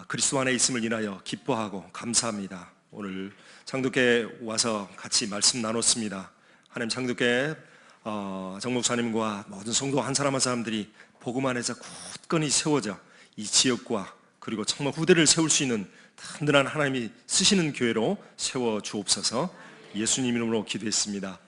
A: 그리스도 안에 있음을 인하여 기뻐하고 감사합니다. 오늘 창덕교회 와서 같이 말씀 나눴습니다. 하나님 창덕교회 정 목사님과 모든 성도 한 사람 한 사람들이 복음 안에서 굳건히 세워져 이 지역과 그리고 정말 후대를 세울 수 있는 든든한 하나님이 쓰시는 교회로 세워 주옵소서. 예수님 이름으로 기도했습니다.